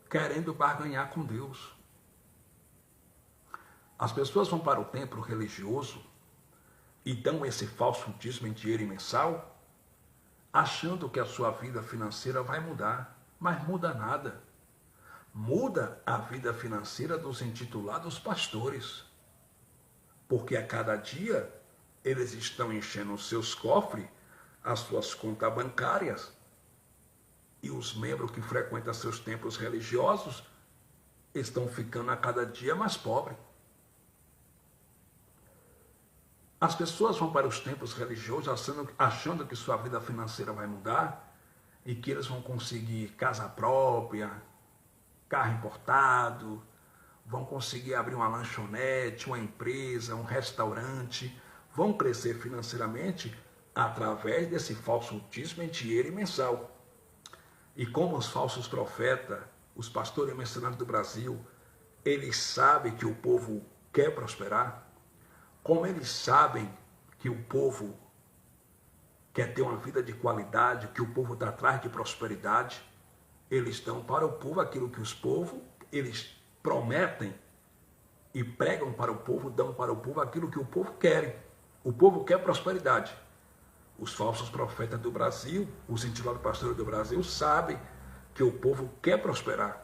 querendo barganhar com Deus. As pessoas vão para o templo religioso e dão esse falso dízimo em dinheiro mensal, achando que a sua vida financeira vai mudar, mas muda nada. Muda a vida financeira dos intitulados pastores, porque a cada dia eles estão enchendo os seus cofres, as suas contas bancárias, e os membros que frequentam seus templos religiosos estão ficando a cada dia mais pobres. As pessoas vão para os templos religiosos achando que sua vida financeira vai mudar e que eles vão conseguir casa própria, carro importado, vão conseguir abrir uma lanchonete, uma empresa, um restaurante, vão crescer financeiramente através desse falso dízimo em dinheiro mensal. E como os falsos profetas, os pastores mercenários do Brasil, eles sabem que o povo quer prosperar, como eles sabem que o povo quer ter uma vida de qualidade, que o povo está atrás de prosperidade, eles dão para o povo aquilo que os povos, eles prometem e pregam para o povo, dão para o povo aquilo que o povo quer. O povo quer prosperidade. Os falsos profetas do Brasil, os intitulados pastores do Brasil, sabem que o povo quer prosperar,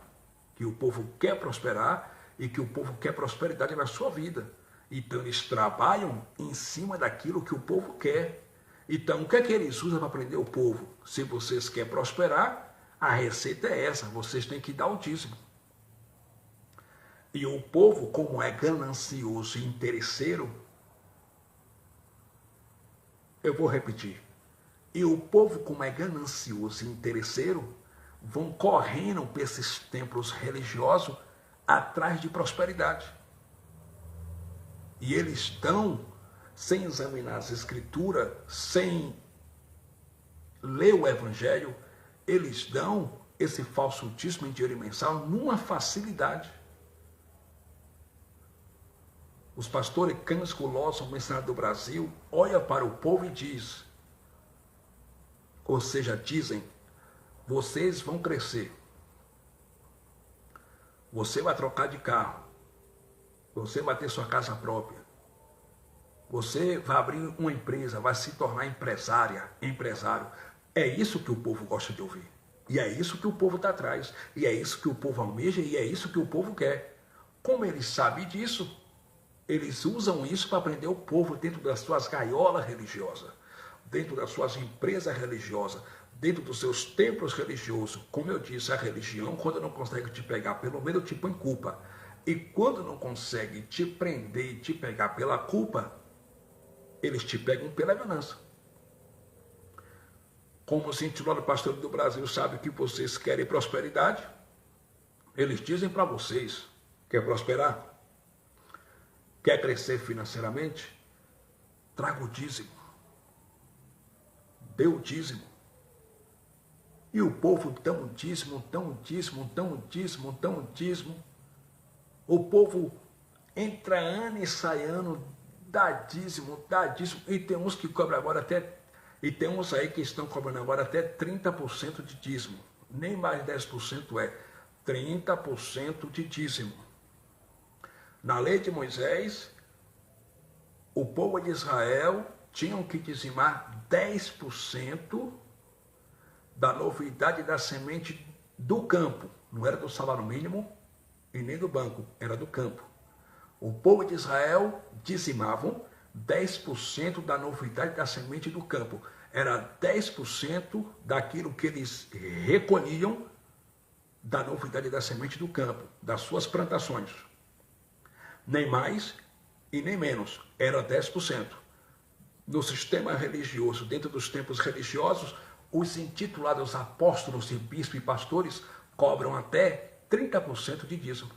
que o povo quer prosperar e que o povo quer prosperidade na sua vida. Então eles trabalham em cima daquilo que o povo quer. Então o que é que eles usam para prender o povo? Se vocês querem prosperar, a receita é essa, vocês têm que dar o dízimo. E o povo, como é ganancioso e interesseiro, eu vou repetir. E o povo, como é ganancioso e interesseiro, vão correndo para esses templos religiosos atrás de prosperidade. E eles estão, sem examinar as escrituras, sem ler o evangelho, eles dão esse falso dízimo em dinheiro mensal numa facilidade. Os pastores cansculosos, mencionados do Brasil, olham para o povo e diz, ou seja, dizem, vocês vão crescer, você vai trocar de carro, você vai ter sua casa própria, você vai abrir uma empresa, vai se tornar empresário. É isso que o povo gosta de ouvir. E é isso que o povo está atrás. E é isso que o povo almeja e é isso que o povo quer. Como eles sabem disso, eles usam isso para prender o povo dentro das suas gaiolas religiosas, dentro das suas empresas religiosas, dentro dos seus templos religiosos. Como eu disse, a religião, quando não consegue te pegar, pelo menos te põe culpa. E quando não consegue te prender e te pegar pela culpa, eles te pegam pela ganância. Como os intitulados pastores do Brasil sabem que vocês querem prosperidade, eles dizem para vocês, quer prosperar? Quer crescer financeiramente? Traga o dízimo. Dê o dízimo. E o povo tão dízimo. O povo entra ano e sai ano, dá dízimo. E tem uns que cobram agora até... E tem uns aí que estão cobrando agora até 30% de dízimo. Nem mais 10% é. 30% de dízimo. Na lei de Moisés, o povo de Israel tinham que dizimar 10% da novidade da semente do campo. Não era do salário mínimo e nem do banco, era do campo. O povo de Israel dizimavam 10% da novidade da semente do campo. Era 10% daquilo que eles recolhiam da novidade da semente do campo, das suas plantações. Nem mais e nem menos, era 10%. No sistema religioso, dentro dos templos religiosos, os intitulados apóstolos e bispos e pastores cobram até 30% de dízimo.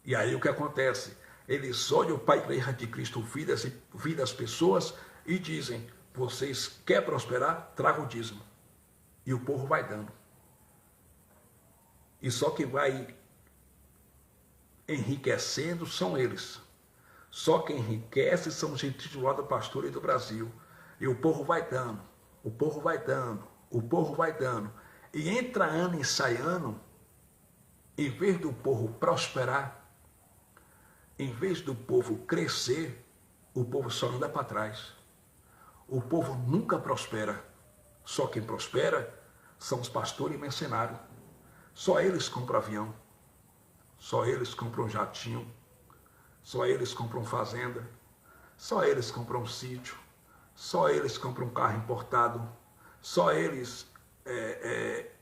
E aí o que acontece? Eles olham para a Igreja de Cristo, vidas pessoas, e dizem, vocês querem prosperar? Traga o dízimo. E o povo vai dando. E só quem vai enriquecendo são eles. Só quem enriquece são os intitulados pastores do Brasil. E o povo vai dando, o povo vai dando, o povo vai dando. E entra ano e sai ano, em vez do povo prosperar, em vez do povo crescer, o povo só anda para trás. O povo nunca prospera. Só quem prospera são os pastores e mercenários. Só eles compram avião. Só eles compram jatinho. Só eles compram fazenda. Só eles compram sítio. Só eles compram carro importado. Só eles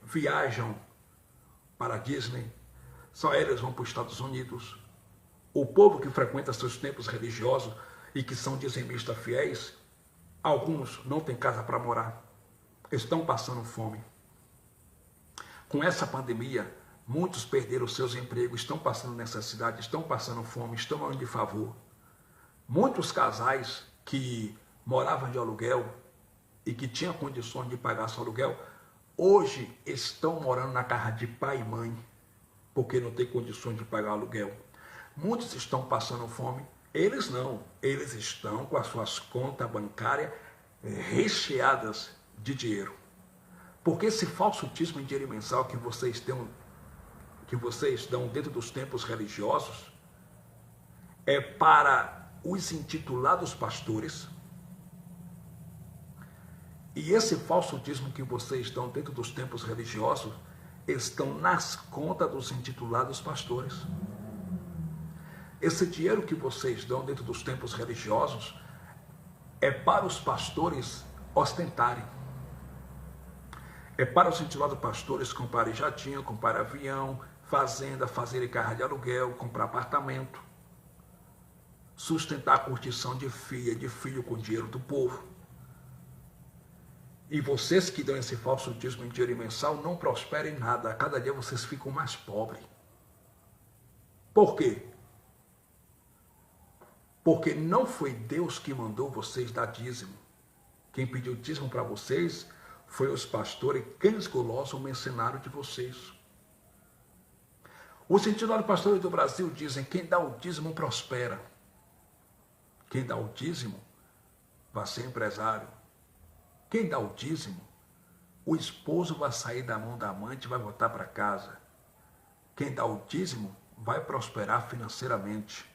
viajam para a Disney. Só eles vão para os Estados Unidos. O povo que frequenta seus templos religiosos e que são dizimistas fiéis, alguns não têm casa para morar, estão passando fome. Com essa pandemia, muitos perderam seus empregos, estão passando necessidade, estão passando fome, estão morando de favor. Muitos casais que moravam de aluguel e que tinham condições de pagar seu aluguel, hoje estão morando na casa de pai e mãe, porque não tem condições de pagar aluguel. Muitos estão passando fome Eles não, eles estão com as suas contas bancárias recheadas de dinheiro. Porque esse falso dízimo em dinheiro mensal que vocês dão dentro dos templos religiosos é para os intitulados pastores. E esse falso dízimo que vocês dão dentro dos templos religiosos estão nas contas dos intitulados pastores. Esse dinheiro que vocês dão dentro dos templos religiosos é para os pastores ostentarem. É para os intitulados pastores comprarem jatinho, comprar avião, fazenda, fazerem carro de aluguel, comprar apartamento, sustentar a curtição de filha, de filho com dinheiro do povo. E vocês que dão esse falso dízimo em dinheiro mensal não prosperam em nada. A cada dia vocês ficam mais pobres. Por quê? Porque não foi Deus que mandou vocês dar dízimo. Quem pediu dízimo para vocês foi os pastores cães golosos, o mercenário de vocês. Os intitulados pastores do Brasil dizem: quem dá o dízimo prospera. Quem dá o dízimo vai ser empresário. Quem dá o dízimo, o esposo vai sair da mão da amante e vai voltar para casa. Quem dá o dízimo vai prosperar financeiramente.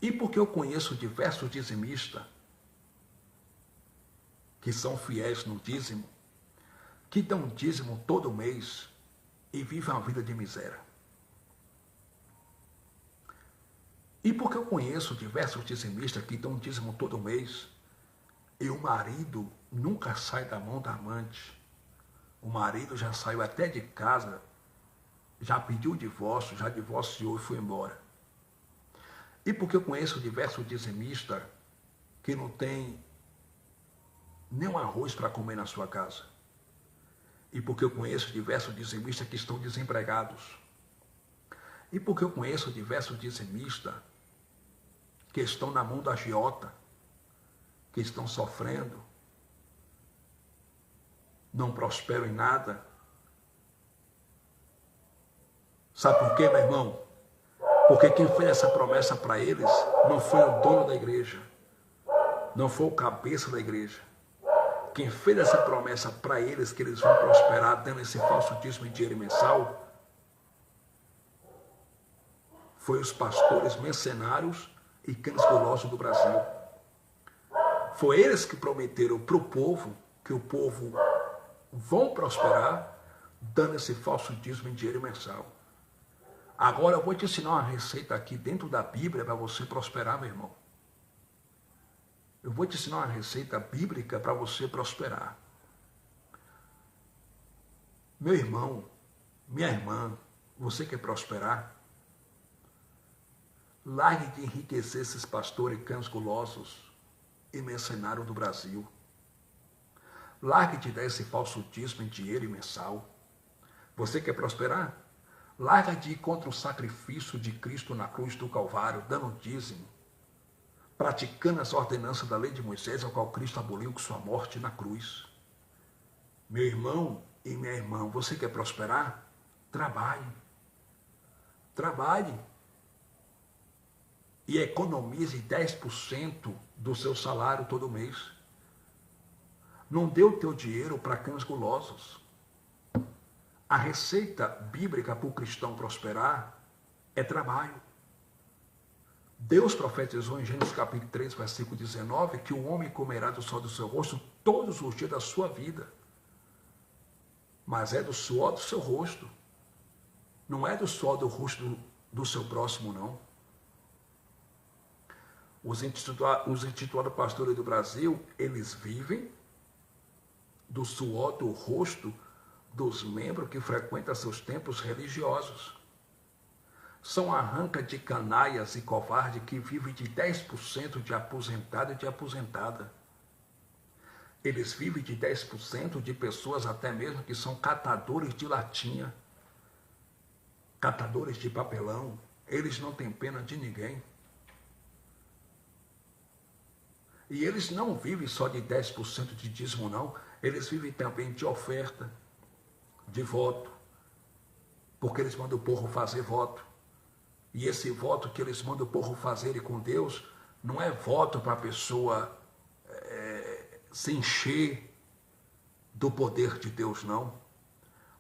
E porque eu conheço diversos dizimistas que são fiéis no dízimo, que dão dízimo todo mês e vivem uma vida de miséria. E porque eu conheço diversos dizimistas que dão dízimo todo mês e o marido nunca sai da mão da amante, o marido já saiu até de casa, já pediu divórcio, já divorciou e foi embora. E porque eu conheço diversos dizimistas que não tem nem um arroz para comer na sua casa. E porque eu conheço diversos dizimistas que estão desempregados. E porque eu conheço diversos dizimistas que estão na mão da agiota, que estão sofrendo, não prosperam em nada. Sabe por quê, meu irmão? Porque quem fez essa promessa para eles não foi o dono da igreja, não foi o cabeça da igreja. Quem fez essa promessa para eles que eles vão prosperar dando esse falso dízimo em dinheiro mensal foi os pastores mercenários e cães golosos do Brasil. Foi eles que prometeram para o povo que o povo vão prosperar dando esse falso dízimo em dinheiro mensal. Agora eu vou te ensinar uma receita aqui dentro da Bíblia para você prosperar, meu irmão. Eu vou te ensinar uma receita bíblica para você prosperar. Meu irmão, minha irmã, você quer prosperar? Largue de enriquecer esses pastores cães golosos e mercenários do Brasil. Largue de dar esse falso dízimo em dinheiro mensal. Você quer prosperar? Larga de ir contra o sacrifício de Cristo na cruz do Calvário, dando dízimo, praticando as ordenanças da lei de Moisés, ao qual Cristo aboliu com sua morte na cruz. Meu irmão e minha irmã, você quer prosperar? Trabalhe. Trabalhe. E economize 10% do seu salário todo mês. Não dê o teu dinheiro para cães gulosos. A receita bíblica para o cristão prosperar é trabalho. Deus profetizou em Gênesis capítulo 3, versículo 19, que o homem comerá do suor do seu rosto todos os dias da sua vida. Mas é do suor do seu rosto. Não é do suor do rosto do seu próximo, não. Os intitulados pastores do Brasil, eles vivem do suor do rosto dos membros que frequentam seus templos religiosos. São arranca de canaias e covardes que vivem de 10% de aposentado e de aposentada. Eles vivem de 10% de pessoas até mesmo que são catadores de latinha, catadores de papelão. Eles não têm pena de ninguém. E eles não vivem só de 10% de dízimo, não. Eles vivem também de oferta, de voto, porque eles mandam o povo fazer voto. E esse voto que eles mandam o povo fazer com Deus não é voto para a pessoa se encher do poder de Deus, não.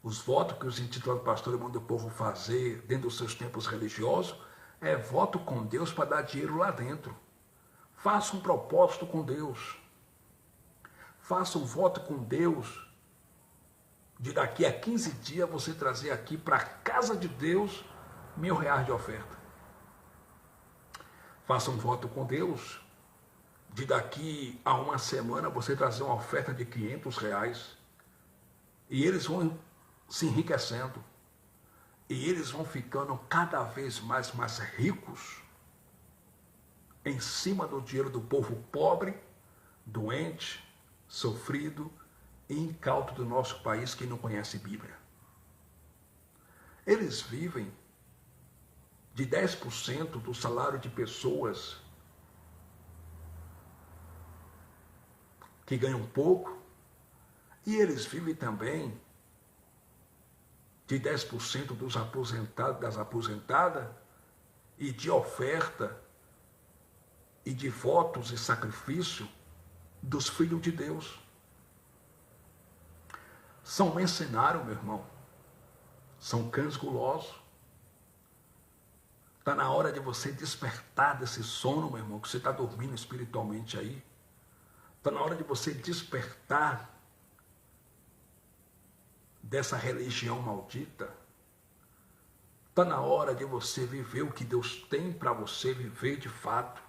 Os votos que os intitulados pastores mandam o povo fazer dentro dos seus tempos religiosos é voto com Deus para dar dinheiro lá dentro. Faça um propósito com Deus. Faça um voto com Deus de daqui a 15 dias você trazer aqui para a casa de Deus R$1.000 de oferta. Faça um voto com Deus de daqui a uma semana você trazer uma oferta de R$500 e eles vão se enriquecendo e eles vão ficando cada vez mais ricos em cima do dinheiro do povo pobre, doente, sofrido e incauto do nosso país que não conhece Bíblia. Eles vivem de 10% do salário de pessoas que ganham pouco, e eles vivem também de 10% dos aposentados, das aposentadas, e de oferta, e de votos e sacrifício dos filhos de Deus. São mercenários, meu irmão. São cães gulosos. Está na hora de você despertar desse sono, meu irmão, que você está dormindo espiritualmente aí. Está na hora de você despertar dessa religião maldita. Está na hora de você viver o que Deus tem para você viver de fato.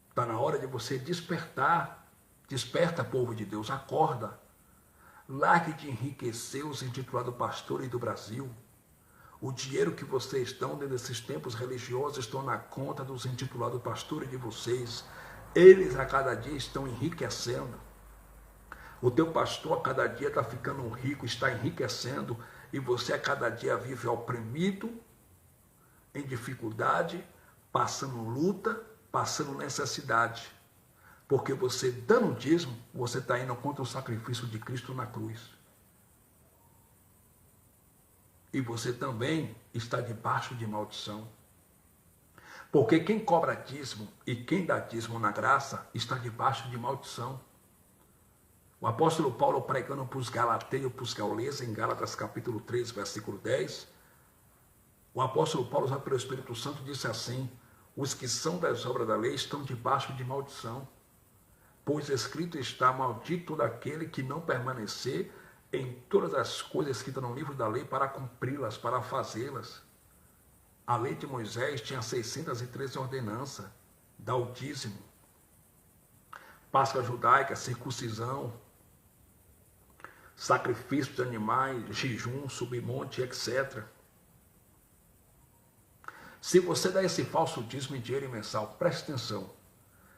Está na hora de você despertar. Desperta, povo de Deus, acorda. Largue de enriquecer os intitulados pastores do Brasil. O dinheiro que vocês dão dentro desses tempos religiosos estão na conta dos intitulados pastores de vocês. Eles a cada dia estão enriquecendo. O teu pastor a cada dia está ficando rico, está enriquecendo, e você a cada dia vive oprimido, em dificuldade, passando luta, passando necessidade. Porque você dando dízimo, você está indo contra o sacrifício de Cristo na cruz. E você também está debaixo de maldição. Porque quem cobra dízimo e quem dá dízimo na graça está debaixo de maldição. O apóstolo Paulo pregando para os galateiros, para os gauleses, em Gálatas capítulo 3, versículo 10, o apóstolo Paulo, já pelo Espírito Santo, disse assim: os que são das obras da lei estão debaixo de maldição. Pois escrito está: maldito daquele que não permanecer em todas as coisas que estão no livro da lei para cumpri-las, para fazê-las. A lei de Moisés tinha 613 ordenanças, dá o dízimo, Páscoa judaica, circuncisão, sacrifício de animais, jejum, submonte, etc. Se você dá esse falso dízimo em dinheiro mensal, preste atenção.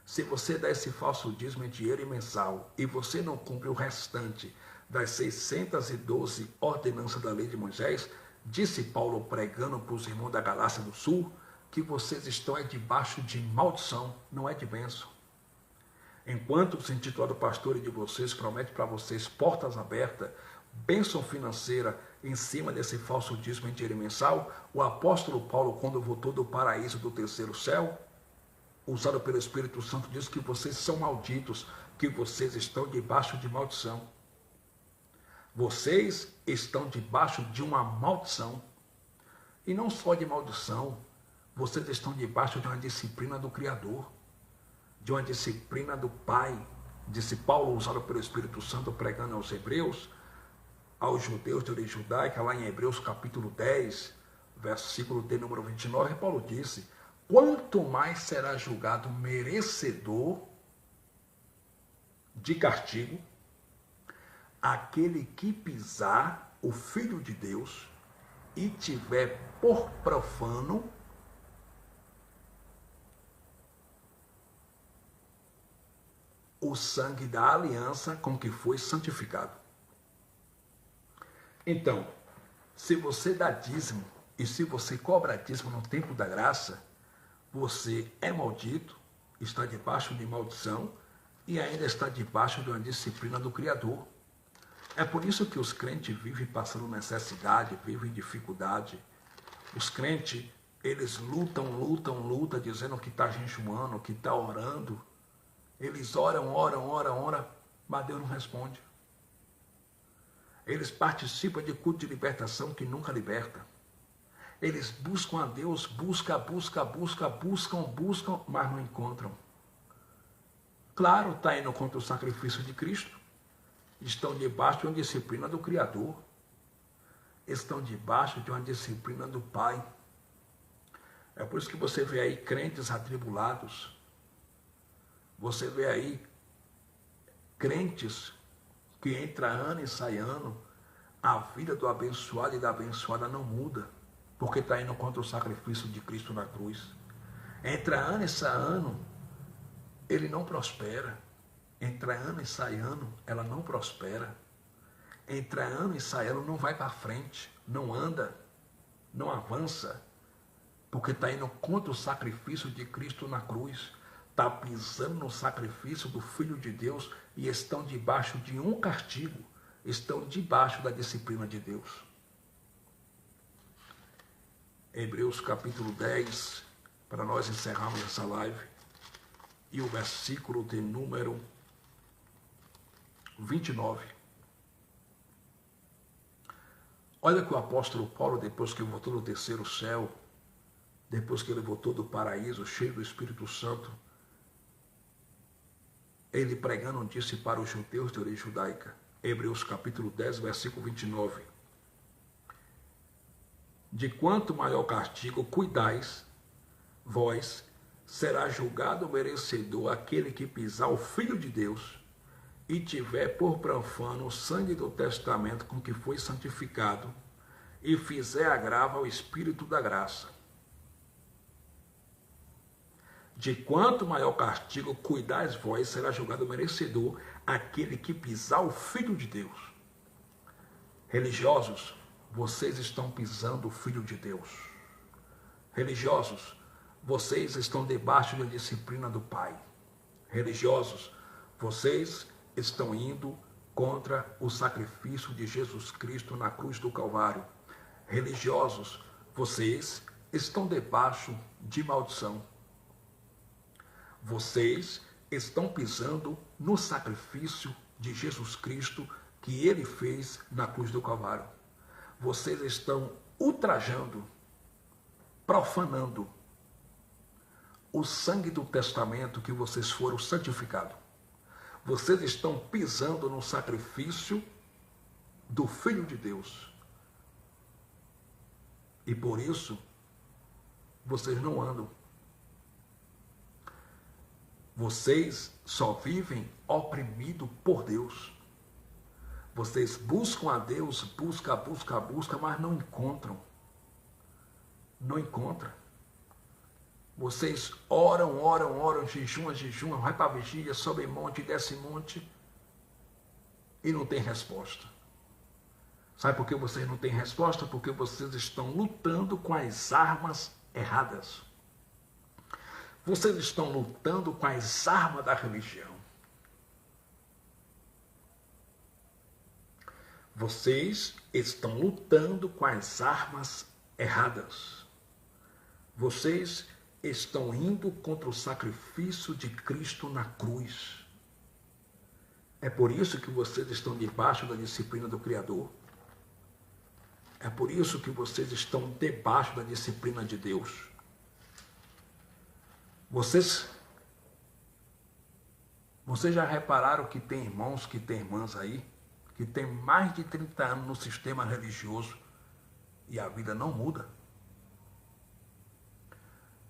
Se você dá esse falso dízimo em dinheiro mensal e você não cumpre o restante das 612 ordenanças da lei de Moisés, disse Paulo pregando para os irmãos da Galácia do Sul, que vocês estão debaixo de maldição, não é de bênção. Enquanto os intitulados pastores de vocês prometem para vocês portas abertas, bênção financeira em cima desse falso dízimo em dinheiro mensal, o apóstolo Paulo, quando voltou do paraíso do terceiro céu, usado pelo Espírito Santo, diz que vocês são malditos, que vocês estão debaixo de maldição. Vocês estão debaixo de uma maldição. E não só de maldição, vocês estão debaixo de uma disciplina do Criador, de uma disciplina do Pai. Disse Paulo, usado pelo Espírito Santo, pregando aos hebreus, aos judeus de origem judaica, lá em Hebreus capítulo 10, versículo de número 29, Paulo disse: quanto mais será julgado merecedor de castigo aquele que pisar o Filho de Deus e tiver por profano o sangue da aliança com que foi santificado. Então, se você dá dízimo e se você cobra dízimo no tempo da graça, você é maldito, está debaixo de maldição e ainda está debaixo de uma disciplina do Criador. É por isso que os crentes vivem passando necessidade, vivem em dificuldade, Os crentes, eles lutam, dizendo que está jejuando, que está orando. Eles oram, mas Deus não responde. Eles participam de culto de libertação que nunca liberta. Eles buscam a Deus, buscam, mas não encontram. Claro, está indo contra o sacrifício de Cristo. Estão debaixo de uma disciplina do Criador. Estão debaixo de uma disciplina do Pai. É por isso que você vê aí crentes atribulados. Você vê aí crentes que entra ano e sai ano, a vida do abençoado e da abençoada não muda, porque está indo contra o sacrifício de Cristo na cruz. Entra ano e sai ano, ele não prospera. Entra ano e sai ano, ela não prospera. Entra ano e sai ano, não vai para frente, não anda, não avança, porque está indo contra o sacrifício de Cristo na cruz. Está pisando no sacrifício do Filho de Deus e estão debaixo de um castigo, estão debaixo da disciplina de Deus. Hebreus capítulo 10, para nós encerrarmos essa live, e o versículo de número 29. Olha que o apóstolo Paulo, depois que voltou do terceiro céu, depois que ele voltou do paraíso, cheio do Espírito Santo, ele pregando disse para os judeus de origem judaica, Hebreus capítulo 10, versículo 29. De quanto maior castigo cuidais, vós, será julgado merecedor aquele que pisar o Filho de Deus e tiver por profano o sangue do testamento com que foi santificado e fizer agravo ao Espírito da graça. De quanto maior castigo cuidais vós, será julgado merecedor aquele que pisar o Filho de Deus. Religiosos, vocês estão pisando o Filho de Deus. Religiosos, vocês estão debaixo da disciplina do Pai. Religiosos, vocês estão indo contra o sacrifício de Jesus Cristo na cruz do Calvário. Religiosos, vocês estão debaixo de maldição. Vocês estão pisando no sacrifício de Jesus Cristo que ele fez na cruz do Calvário. Vocês estão ultrajando, profanando o sangue do testamento que vocês foram santificados. Vocês estão pisando no sacrifício do Filho de Deus. E por isso, vocês não andam. Vocês só vivem oprimidos por Deus. Vocês buscam a Deus, buscam, mas não encontram. Não encontram. Vocês oram, jejuam, vai para a vigília, sobe monte, desce monte e não tem resposta. Sabe por que vocês não têm resposta? Porque vocês estão lutando com as armas erradas. Vocês estão lutando com as armas da religião. Vocês estão lutando com as armas erradas. Vocês estão indo contra o sacrifício de Cristo na cruz. É por isso que vocês estão debaixo da disciplina do Criador. É por isso que vocês estão debaixo da disciplina de Deus. Vocês já repararam que tem irmãos, que tem irmãs aí, que tem mais de 30 anos no sistema religioso e a vida não muda?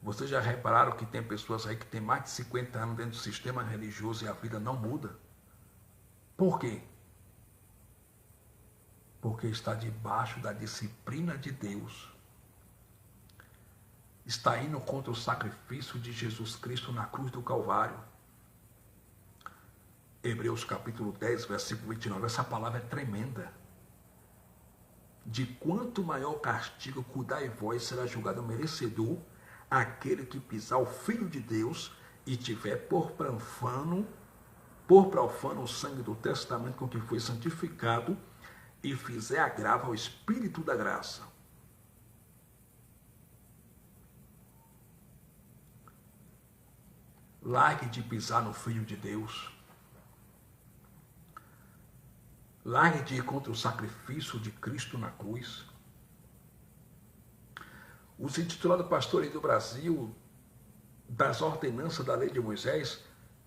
Vocês já repararam que tem pessoas aí que tem mais de 50 anos dentro do sistema religioso e a vida não muda? Por quê? Porque está debaixo da disciplina de Deus. Está indo contra o sacrifício de Jesus Cristo na cruz do Calvário. Hebreus capítulo 10, versículo 29. Essa palavra é tremenda. De quanto maior castigo cuidai vós, será julgado merecedor aquele que pisar o Filho de Deus e tiver por profano o sangue do testamento com que foi santificado e fizer agravo ao Espírito da graça. Largue de pisar no Filho de Deus. Largue de ir contra o sacrifício de Cristo na cruz. Os intitulados pastores do Brasil, das ordenanças da lei de Moisés,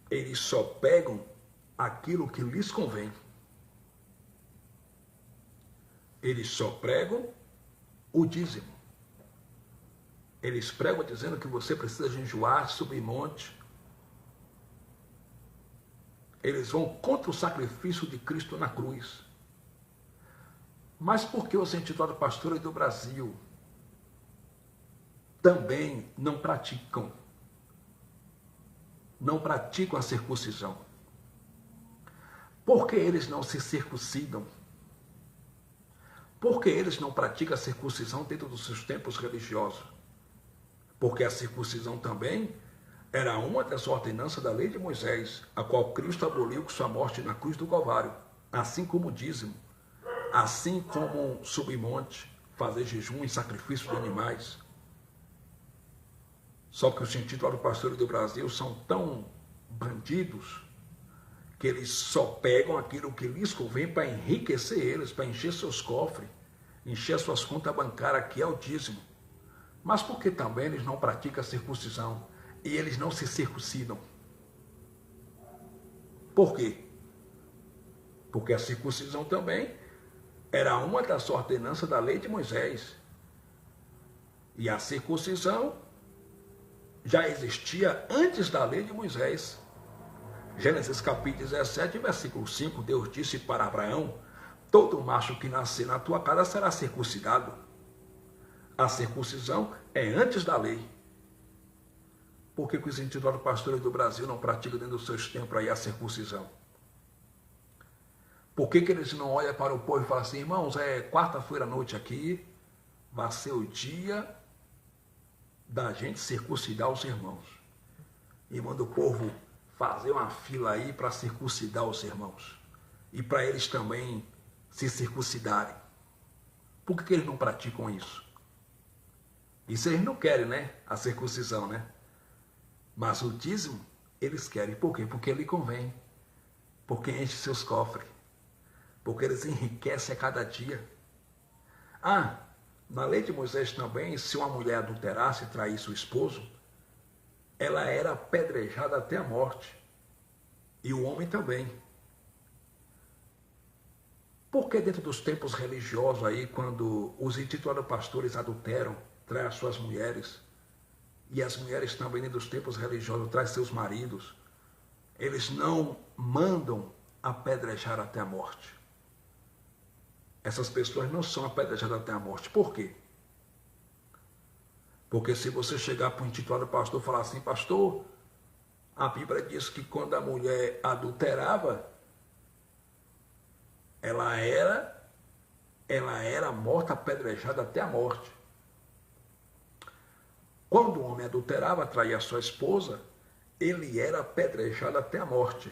eles só pegam aquilo que lhes convém. Eles só pregam o dízimo. Eles pregam dizendo que você precisa jejuar, subir monte. Eles vão contra o sacrifício de Cristo na cruz. Mas por que os intitulados pastores do Brasil também não praticam a circuncisão? Por que eles não se circuncidam? Por que eles não praticam a circuncisão dentro dos seus templos religiosos? Porque a circuncisão também era uma das ordenanças da lei de Moisés, a qual Cristo aboliu com sua morte na cruz do Calvário, assim como o dízimo, assim como subir monte, fazer jejum e sacrifício de animais. Só que os intitulados pastores do Brasil são tão bandidos que eles só pegam aquilo que lhes convém para enriquecer eles, para encher seus cofres, encher suas contas bancárias, que é o dízimo. Mas por que também eles não praticam a circuncisão e eles não se circuncidam? Por quê? Porque a circuncisão também era uma das ordenanças da lei de Moisés. E a circuncisão já existia antes da lei de Moisés. Gênesis capítulo 17, versículo 5, Deus disse para Abraão: todo macho que nascer na tua casa será circuncidado. A circuncisão é antes da lei. Por que os intitulados pastores do Brasil não praticam dentro dos seus templos aí a circuncisão? Por que eles não olham para o povo e falam assim: irmãos, é quarta-feira à noite aqui, vai ser o dia da gente circuncidar os irmãos. E manda o povo fazer uma fila aí para circuncidar os irmãos. E para eles também se circuncidarem. Por que eles não praticam isso? Isso eles não querem, né? A circuncisão, né? Mas o dízimo, eles querem. Por quê? Porque lhe convém. Porque enche seus cofres. Porque eles enriquecem a cada dia. Ah, na lei de Moisés também, se uma mulher adulterasse e traísse o esposo, ela era apedrejada até a morte. E o homem também. Por que dentro dos templos religiosos aí, quando os intitulados pastores adulteram, traem as suas mulheres, e as mulheres também dentro dos templos religiosos traem seus maridos, eles não mandam apedrejar até a morte? Essas pessoas não são apedrejadas até a morte. Por quê? Porque se você chegar para um intitulado pastor e falar assim: pastor, a Bíblia diz que quando a mulher adulterava, ela era morta, apedrejada até a morte. Quando o homem adulterava, traía a sua esposa, ele era apedrejado até a morte.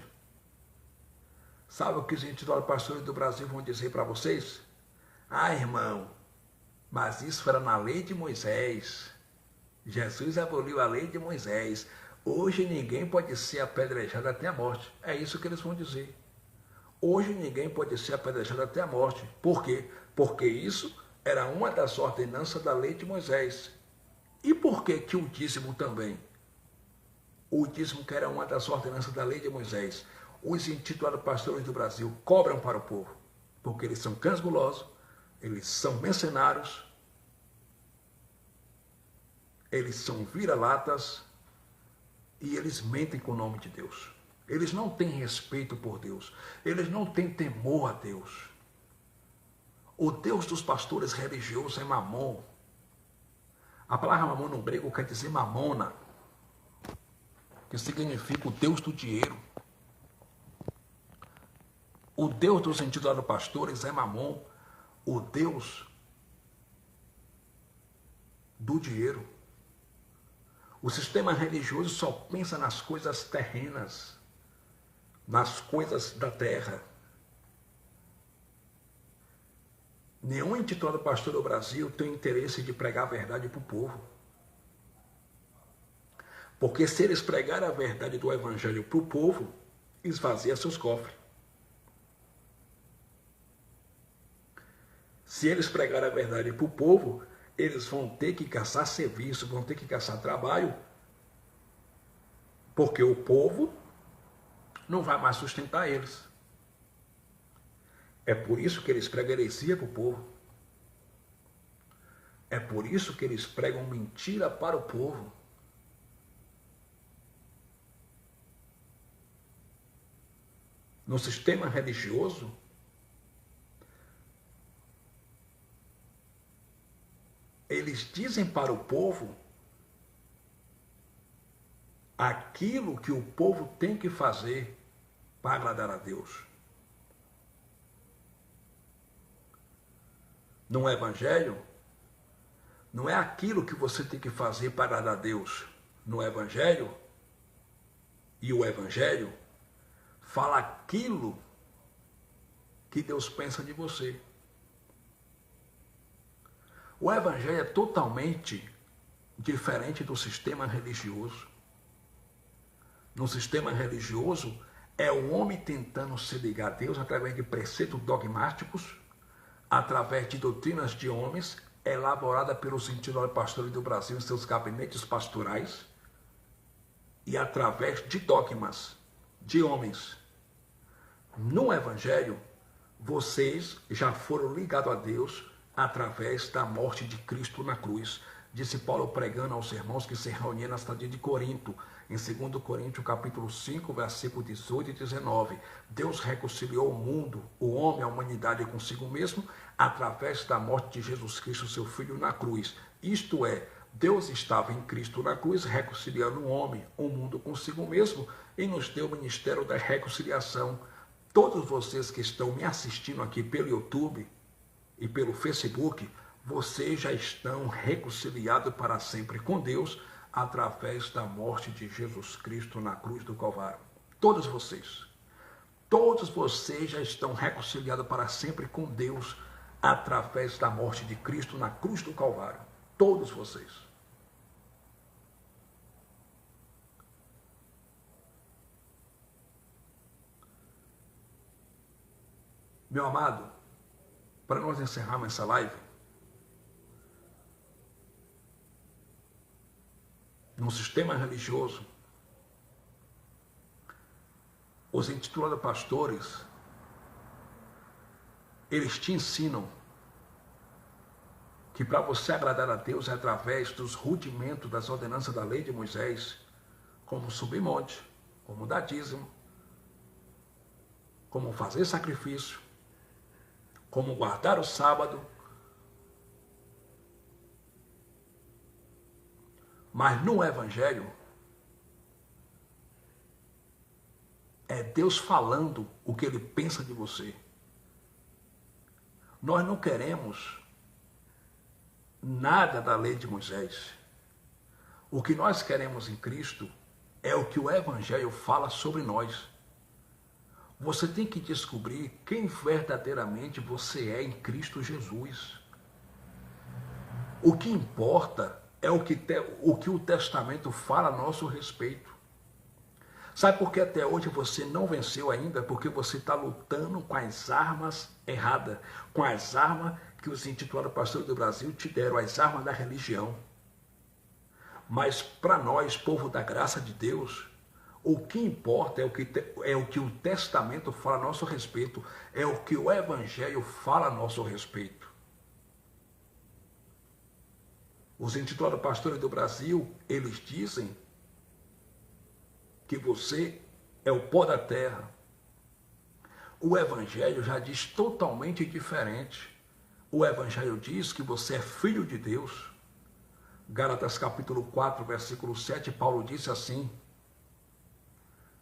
Sabe o que os intitulados pastores do Brasil vão dizer para vocês? Ah, irmão, mas isso era na lei de Moisés. Jesus aboliu a lei de Moisés. Hoje ninguém pode ser apedrejado até a morte. É isso que eles vão dizer. Hoje ninguém pode ser apedrejado até a morte. Por quê? Porque isso era uma das ordenanças da lei de Moisés. E por que que o dízimo também? O dízimo que era uma das ordenanças da lei de Moisés. Os intitulados pastores do Brasil cobram para o povo. Porque eles são cães gulosos, eles são mercenários, eles são vira-latas e eles mentem com o nome de Deus. Eles não têm respeito por Deus. Eles não têm temor a Deus. O Deus dos pastores religiosos é Mamon. A palavra Mamon no grego quer dizer mamona, que significa o Deus do dinheiro. O Deus dos intitulados pastores é Mamon, o Deus do dinheiro. O sistema religioso só pensa nas coisas terrenas, nas coisas da terra. Nenhum intitulado pastor do Brasil tem interesse de pregar a verdade para o povo. Porque se eles pregarem a verdade do evangelho para o povo, esvazia seus cofres. Se eles pregarem a verdade para o povo, eles vão ter que caçar serviço, vão ter que caçar trabalho, porque o povo não vai mais sustentar eles. É por isso que eles pregam heresia para o povo. É por isso que eles pregam mentira para o povo. No sistema religioso, eles dizem para o povo aquilo que o povo tem que fazer para agradar a Deus. No Evangelho, não é aquilo que você tem que fazer para agradar a Deus. No Evangelho, e o Evangelho fala aquilo que Deus pensa de você. O Evangelho é totalmente diferente do sistema religioso. No sistema religioso, é o homem tentando se ligar a Deus através de preceitos dogmáticos, através de doutrinas de homens, elaborada pelos intitulados pastores do Brasil em seus gabinetes pastorais, e através de dogmas de homens. No Evangelho, vocês já foram ligados a Deus através da morte de Cristo na cruz. Disse Paulo pregando aos irmãos que se reuniam na cidade de Corinto, em 2 Coríntios capítulo 5, versículo 18 e 19. Deus reconciliou o mundo, o homem, a humanidade consigo mesmo, através da morte de Jesus Cristo, seu Filho, na cruz. Isto é, Deus estava em Cristo na cruz, reconciliando o homem, o mundo consigo mesmo, e nos deu o ministério da reconciliação. Todos vocês que estão me assistindo aqui pelo YouTube e pelo Facebook, vocês já estão reconciliados para sempre com Deus através da morte de Jesus Cristo na cruz do Calvário. Todos vocês já estão reconciliados para sempre com Deus através da morte de Cristo na cruz do Calvário. Todos vocês. Meu amado, para nós encerrarmos essa live, no sistema religioso, os intitulados pastores, eles te ensinam que para você agradar a Deus é através dos rudimentos das ordenanças da lei de Moisés, como subir monte, como dar dízimo, como fazer sacrifício, como guardar o sábado. Mas no Evangelho, é Deus falando o que Ele pensa de você. Nós não queremos nada da lei de Moisés. O que nós queremos em Cristo é o que o Evangelho fala sobre nós. Você tem que descobrir quem verdadeiramente você é em Cristo Jesus. O que importa é o que o Testamento fala a nosso respeito. Sabe por que até hoje você não venceu ainda? Porque você está lutando com as armas erradas, com as armas que os intitulados pastores do Brasil te deram, as armas da religião. Mas para nós, povo da graça de Deus, o que importa é o que o Testamento fala a nosso respeito, é o que o Evangelho fala a nosso respeito. Os intitulados pastores do Brasil, eles dizem que você é o pó da terra. O Evangelho já diz totalmente diferente. O Evangelho diz que você é filho de Deus. Gálatas capítulo 4, versículo 7, Paulo disse assim: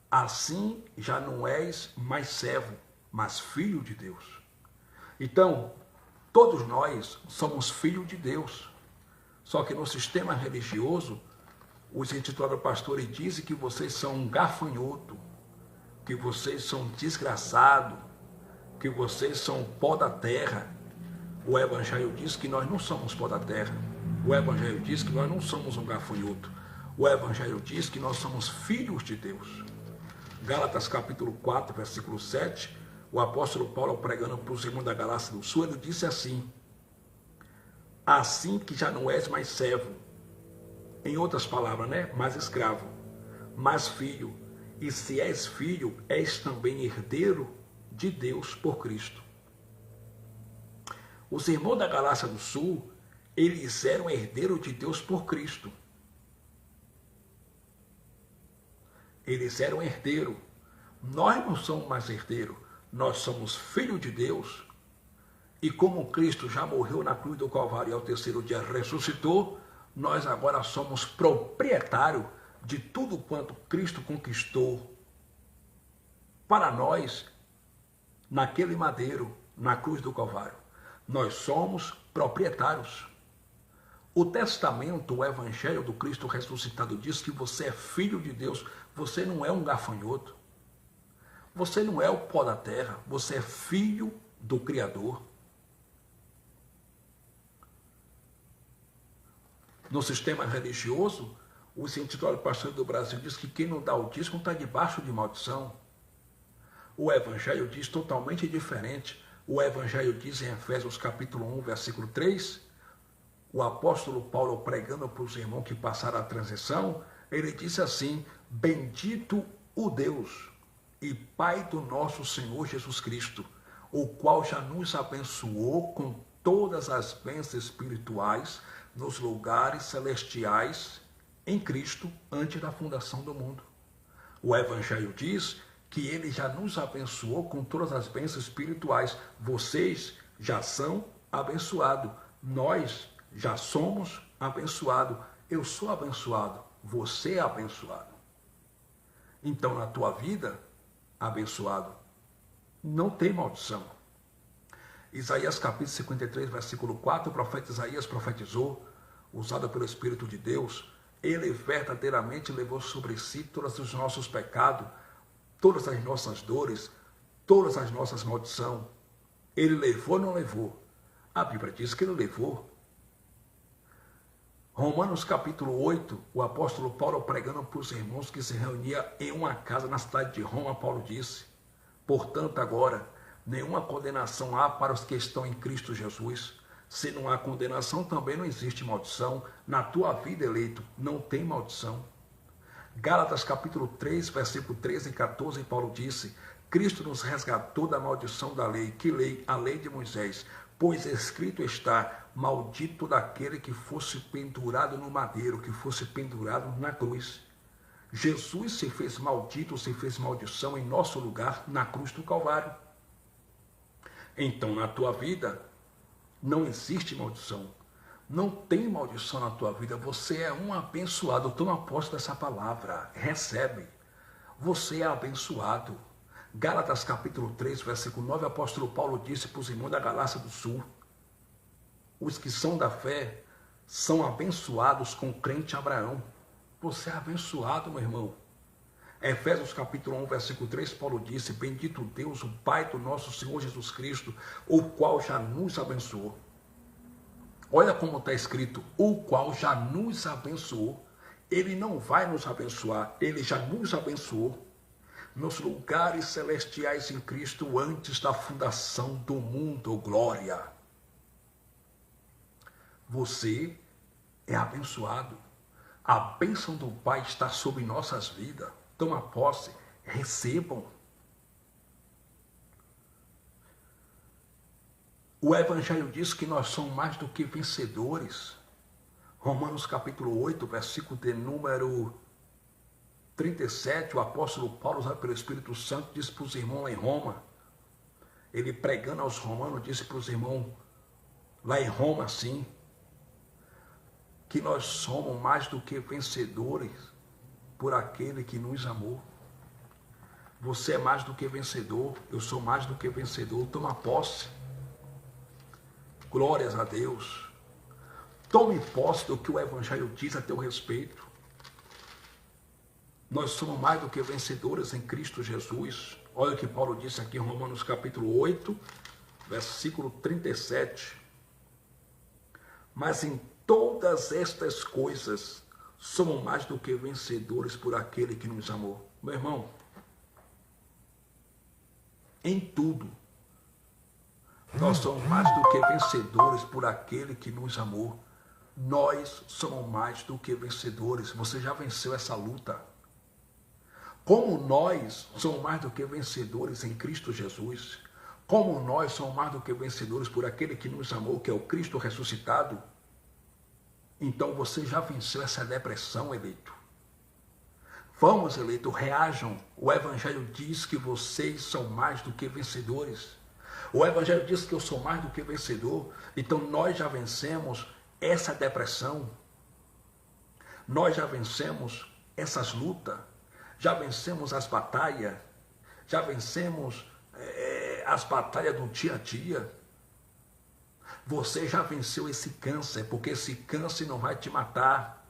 assim já não és mais servo, mas filho de Deus. Então, todos nós somos filhos de Deus. Só que no sistema religioso, os intitulados pastores dizem que vocês são um gafanhoto, que vocês são desgraçados, que vocês são pó da terra. O Evangelho diz que nós não somos pó da terra. O Evangelho diz que nós não somos um gafanhoto. O Evangelho diz que nós somos filhos de Deus. Gálatas capítulo 4, versículo 7, o apóstolo Paulo, pregando para os irmãos da Galácia do Sul, ele disse assim: assim que já não és mais servo, em outras palavras, né? Mais escravo, mas filho, e se és filho, és também herdeiro de Deus por Cristo. Os irmãos da Galácia do Sul, eles eram herdeiros de Deus por Cristo. Eles eram herdeiros. Nós não somos mais herdeiros, nós somos filhos de Deus. E como Cristo já morreu na cruz do Calvário e ao terceiro dia ressuscitou, nós agora somos proprietários de tudo quanto Cristo conquistou para nós naquele madeiro, na cruz do Calvário. Nós somos proprietários. O testamento, o evangelho do Cristo ressuscitado diz que você é filho de Deus. Você não é um gafanhoto. Você não é o pó da terra. Você é filho do Criador. No sistema religioso, o cientista pastor do Brasil diz que quem não dá o dízimo está debaixo de maldição. O evangelho diz totalmente diferente. O evangelho diz em Efésios capítulo 1, versículo 3, o apóstolo Paulo, pregando para os irmãos que passaram a transição, ele disse assim: bendito o Deus e Pai do nosso Senhor Jesus Cristo, o qual já nos abençoou com todas as bênçãos espirituais nos lugares celestiais em Cristo antes da fundação do mundo. O evangelho diz que ele já nos abençoou com todas as bênçãos espirituais. Vocês já são abençoados. Nós já somos abençoados. Eu sou abençoado. Você é abençoado. Então, na tua vida, abençoado, não tem maldição. Isaías capítulo 53, versículo 4, o profeta Isaías profetizou, usado pelo Espírito de Deus. Ele verdadeiramente levou sobre si todos os nossos pecados, todas as nossas dores, todas as nossas maldições. Ele levou ou não levou? A Bíblia diz que ele levou. Romanos capítulo 8, o apóstolo Paulo, pregando para os irmãos que se reuniam em uma casa na cidade de Roma, Paulo disse: portanto, agora, nenhuma condenação há para os que estão em Cristo Jesus. Se não há condenação, também não existe maldição. Na tua vida, eleito, não tem maldição. Gálatas capítulo 3, versículo 13 e 14, Paulo disse: Cristo nos resgatou da maldição da lei. Que lei? A lei de Moisés. Pois escrito está: maldito daquele que fosse pendurado no madeiro, que fosse pendurado na cruz. Jesus se fez maldito, se fez maldição em nosso lugar na cruz do Calvário. Então, na tua vida, não existe maldição. Não tem maldição na tua vida. Você é um abençoado. Toma posse dessa palavra. Recebe. Você é abençoado. Gálatas capítulo 3, versículo 9, o apóstolo Paulo disse para os irmãos da Galácia do Sul: os que são da fé são abençoados com o crente Abraão. Você é abençoado, meu irmão. Efésios capítulo 1, versículo 3, Paulo disse: bendito Deus, o Pai do nosso Senhor Jesus Cristo, o qual já nos abençoou. Olha como está escrito: o qual já nos abençoou. Ele não vai nos abençoar, ele já nos abençoou nos lugares celestiais em Cristo antes da fundação do mundo. Glória! Você é abençoado. A bênção do Pai está sobre nossas vidas. Toma posse, recebam. O Evangelho diz que nós somos mais do que vencedores. Romanos capítulo 8, versículo de número 37, o apóstolo Paulo, usado pelo Espírito Santo, disse para os irmãos lá em Roma, ele pregando aos romanos, disse para os irmãos lá em Roma assim, que nós somos mais do que vencedores por aquele que nos amou. Você é mais do que vencedor, eu sou mais do que vencedor. Toma posse. Glórias a Deus. Tome posse do que o Evangelho diz a teu respeito. Nós somos mais do que vencedores em Cristo Jesus. Olha o que Paulo disse aqui em Romanos capítulo 8, versículo 37. Mas em todas estas coisas somos mais do que vencedores por aquele que nos amou. Meu irmão, em tudo, nós somos mais do que vencedores por aquele que nos amou. Nós somos mais do que vencedores. Você já venceu essa luta. Como nós somos mais do que vencedores em Cristo Jesus, como nós somos mais do que vencedores por aquele que nos amou, que é o Cristo ressuscitado, então você já venceu essa depressão, eleito. Vamos, eleito, reajam. O Evangelho diz que vocês são mais do que vencedores. O Evangelho diz que eu sou mais do que vencedor. Então nós já vencemos essa depressão. Nós já vencemos essas lutas. Já vencemos as batalhas. Já vencemos as batalhas do dia a dia. Você já venceu esse câncer, porque esse câncer não vai te matar.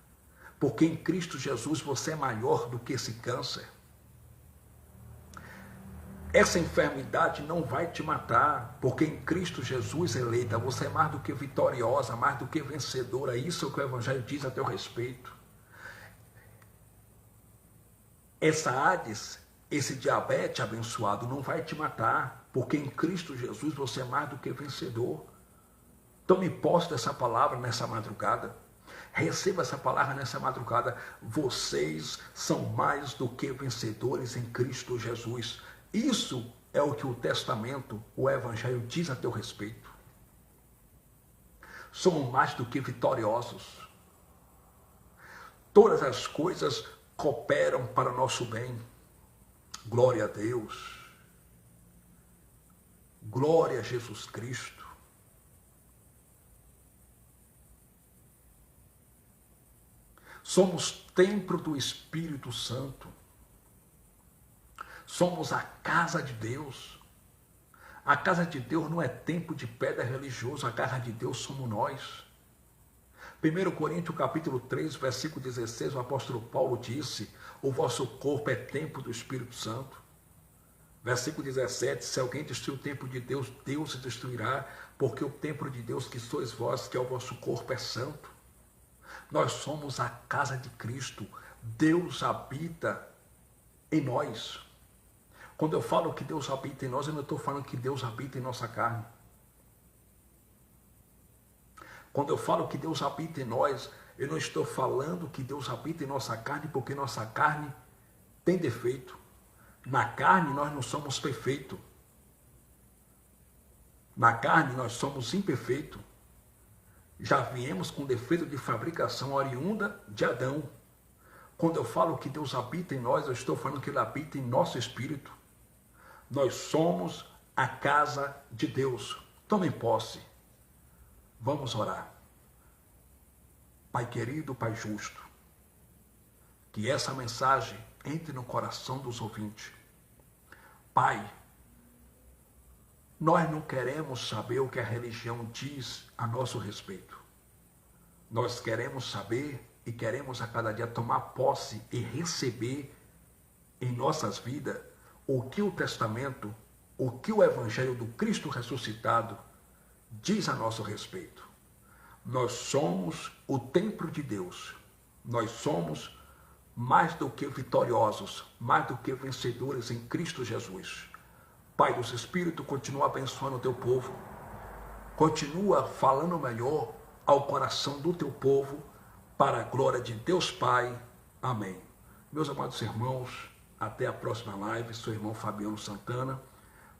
Porque em Cristo Jesus você é maior do que esse câncer. Essa enfermidade não vai te matar, porque em Cristo Jesus, eleita, você é mais do que vitoriosa, mais do que vencedora. Isso é o que o Evangelho diz a teu respeito. Essa AIDS, esse diabetes abençoado não vai te matar, porque em Cristo Jesus você é mais do que vencedor. Tome posse dessa palavra nessa madrugada. Receba essa palavra nessa madrugada. Vocês são mais do que vencedores em Cristo Jesus. Isso é o que o Testamento, o Evangelho diz a teu respeito. Somos mais do que vitoriosos. Todas as coisas cooperam para o nosso bem. Glória a Deus. Glória a Jesus Cristo. Somos templo do Espírito Santo. Somos a casa de Deus. A casa de Deus não é templo de pedra religioso, a casa de Deus somos nós. 1 Coríntios capítulo 3, versículo 16, o apóstolo Paulo disse: o vosso corpo é templo do Espírito Santo. Versículo 17, se alguém destruir o templo de Deus, Deus se destruirá, porque o templo de Deus que sois vós, que é o vosso corpo, é santo. Nós somos a casa de Cristo. Deus habita em nós. Quando eu falo que Deus habita em nós, eu não estou falando que Deus habita em nossa carne. Quando eu falo que Deus habita em nós, eu não estou falando que Deus habita em nossa carne, porque nossa carne tem defeito. Na carne nós não somos perfeitos. Na carne nós somos imperfeitos. Já viemos com defeito de fabricação oriunda de Adão. Quando eu falo que Deus habita em nós, eu estou falando que Ele habita em nosso espírito. Nós somos a casa de Deus. Tomem posse. Vamos orar. Pai querido, Pai justo, que essa mensagem entre no coração dos ouvintes. Pai, nós não queremos saber o que a religião diz a nosso respeito. Nós queremos saber e queremos a cada dia tomar posse e receber em nossas vidas o que o Testamento, o que o Evangelho do Cristo ressuscitado diz a nosso respeito. Nós somos o templo de Deus. Nós somos mais do que vitoriosos, mais do que vencedores em Cristo Jesus. Pai dos Espíritos, continua abençoando o teu povo. Continua falando melhor ao coração do teu povo, para a glória de Deus Pai. Amém. Meus amados irmãos, até a próxima live. Sou o irmão Fabiano Santana.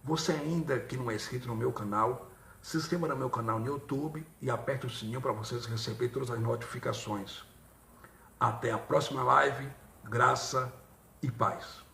Você ainda que não é inscrito no meu canal, se inscreva no meu canal no YouTube e aperte o sininho para vocês receberem todas as notificações. Até a próxima live. Graça e paz.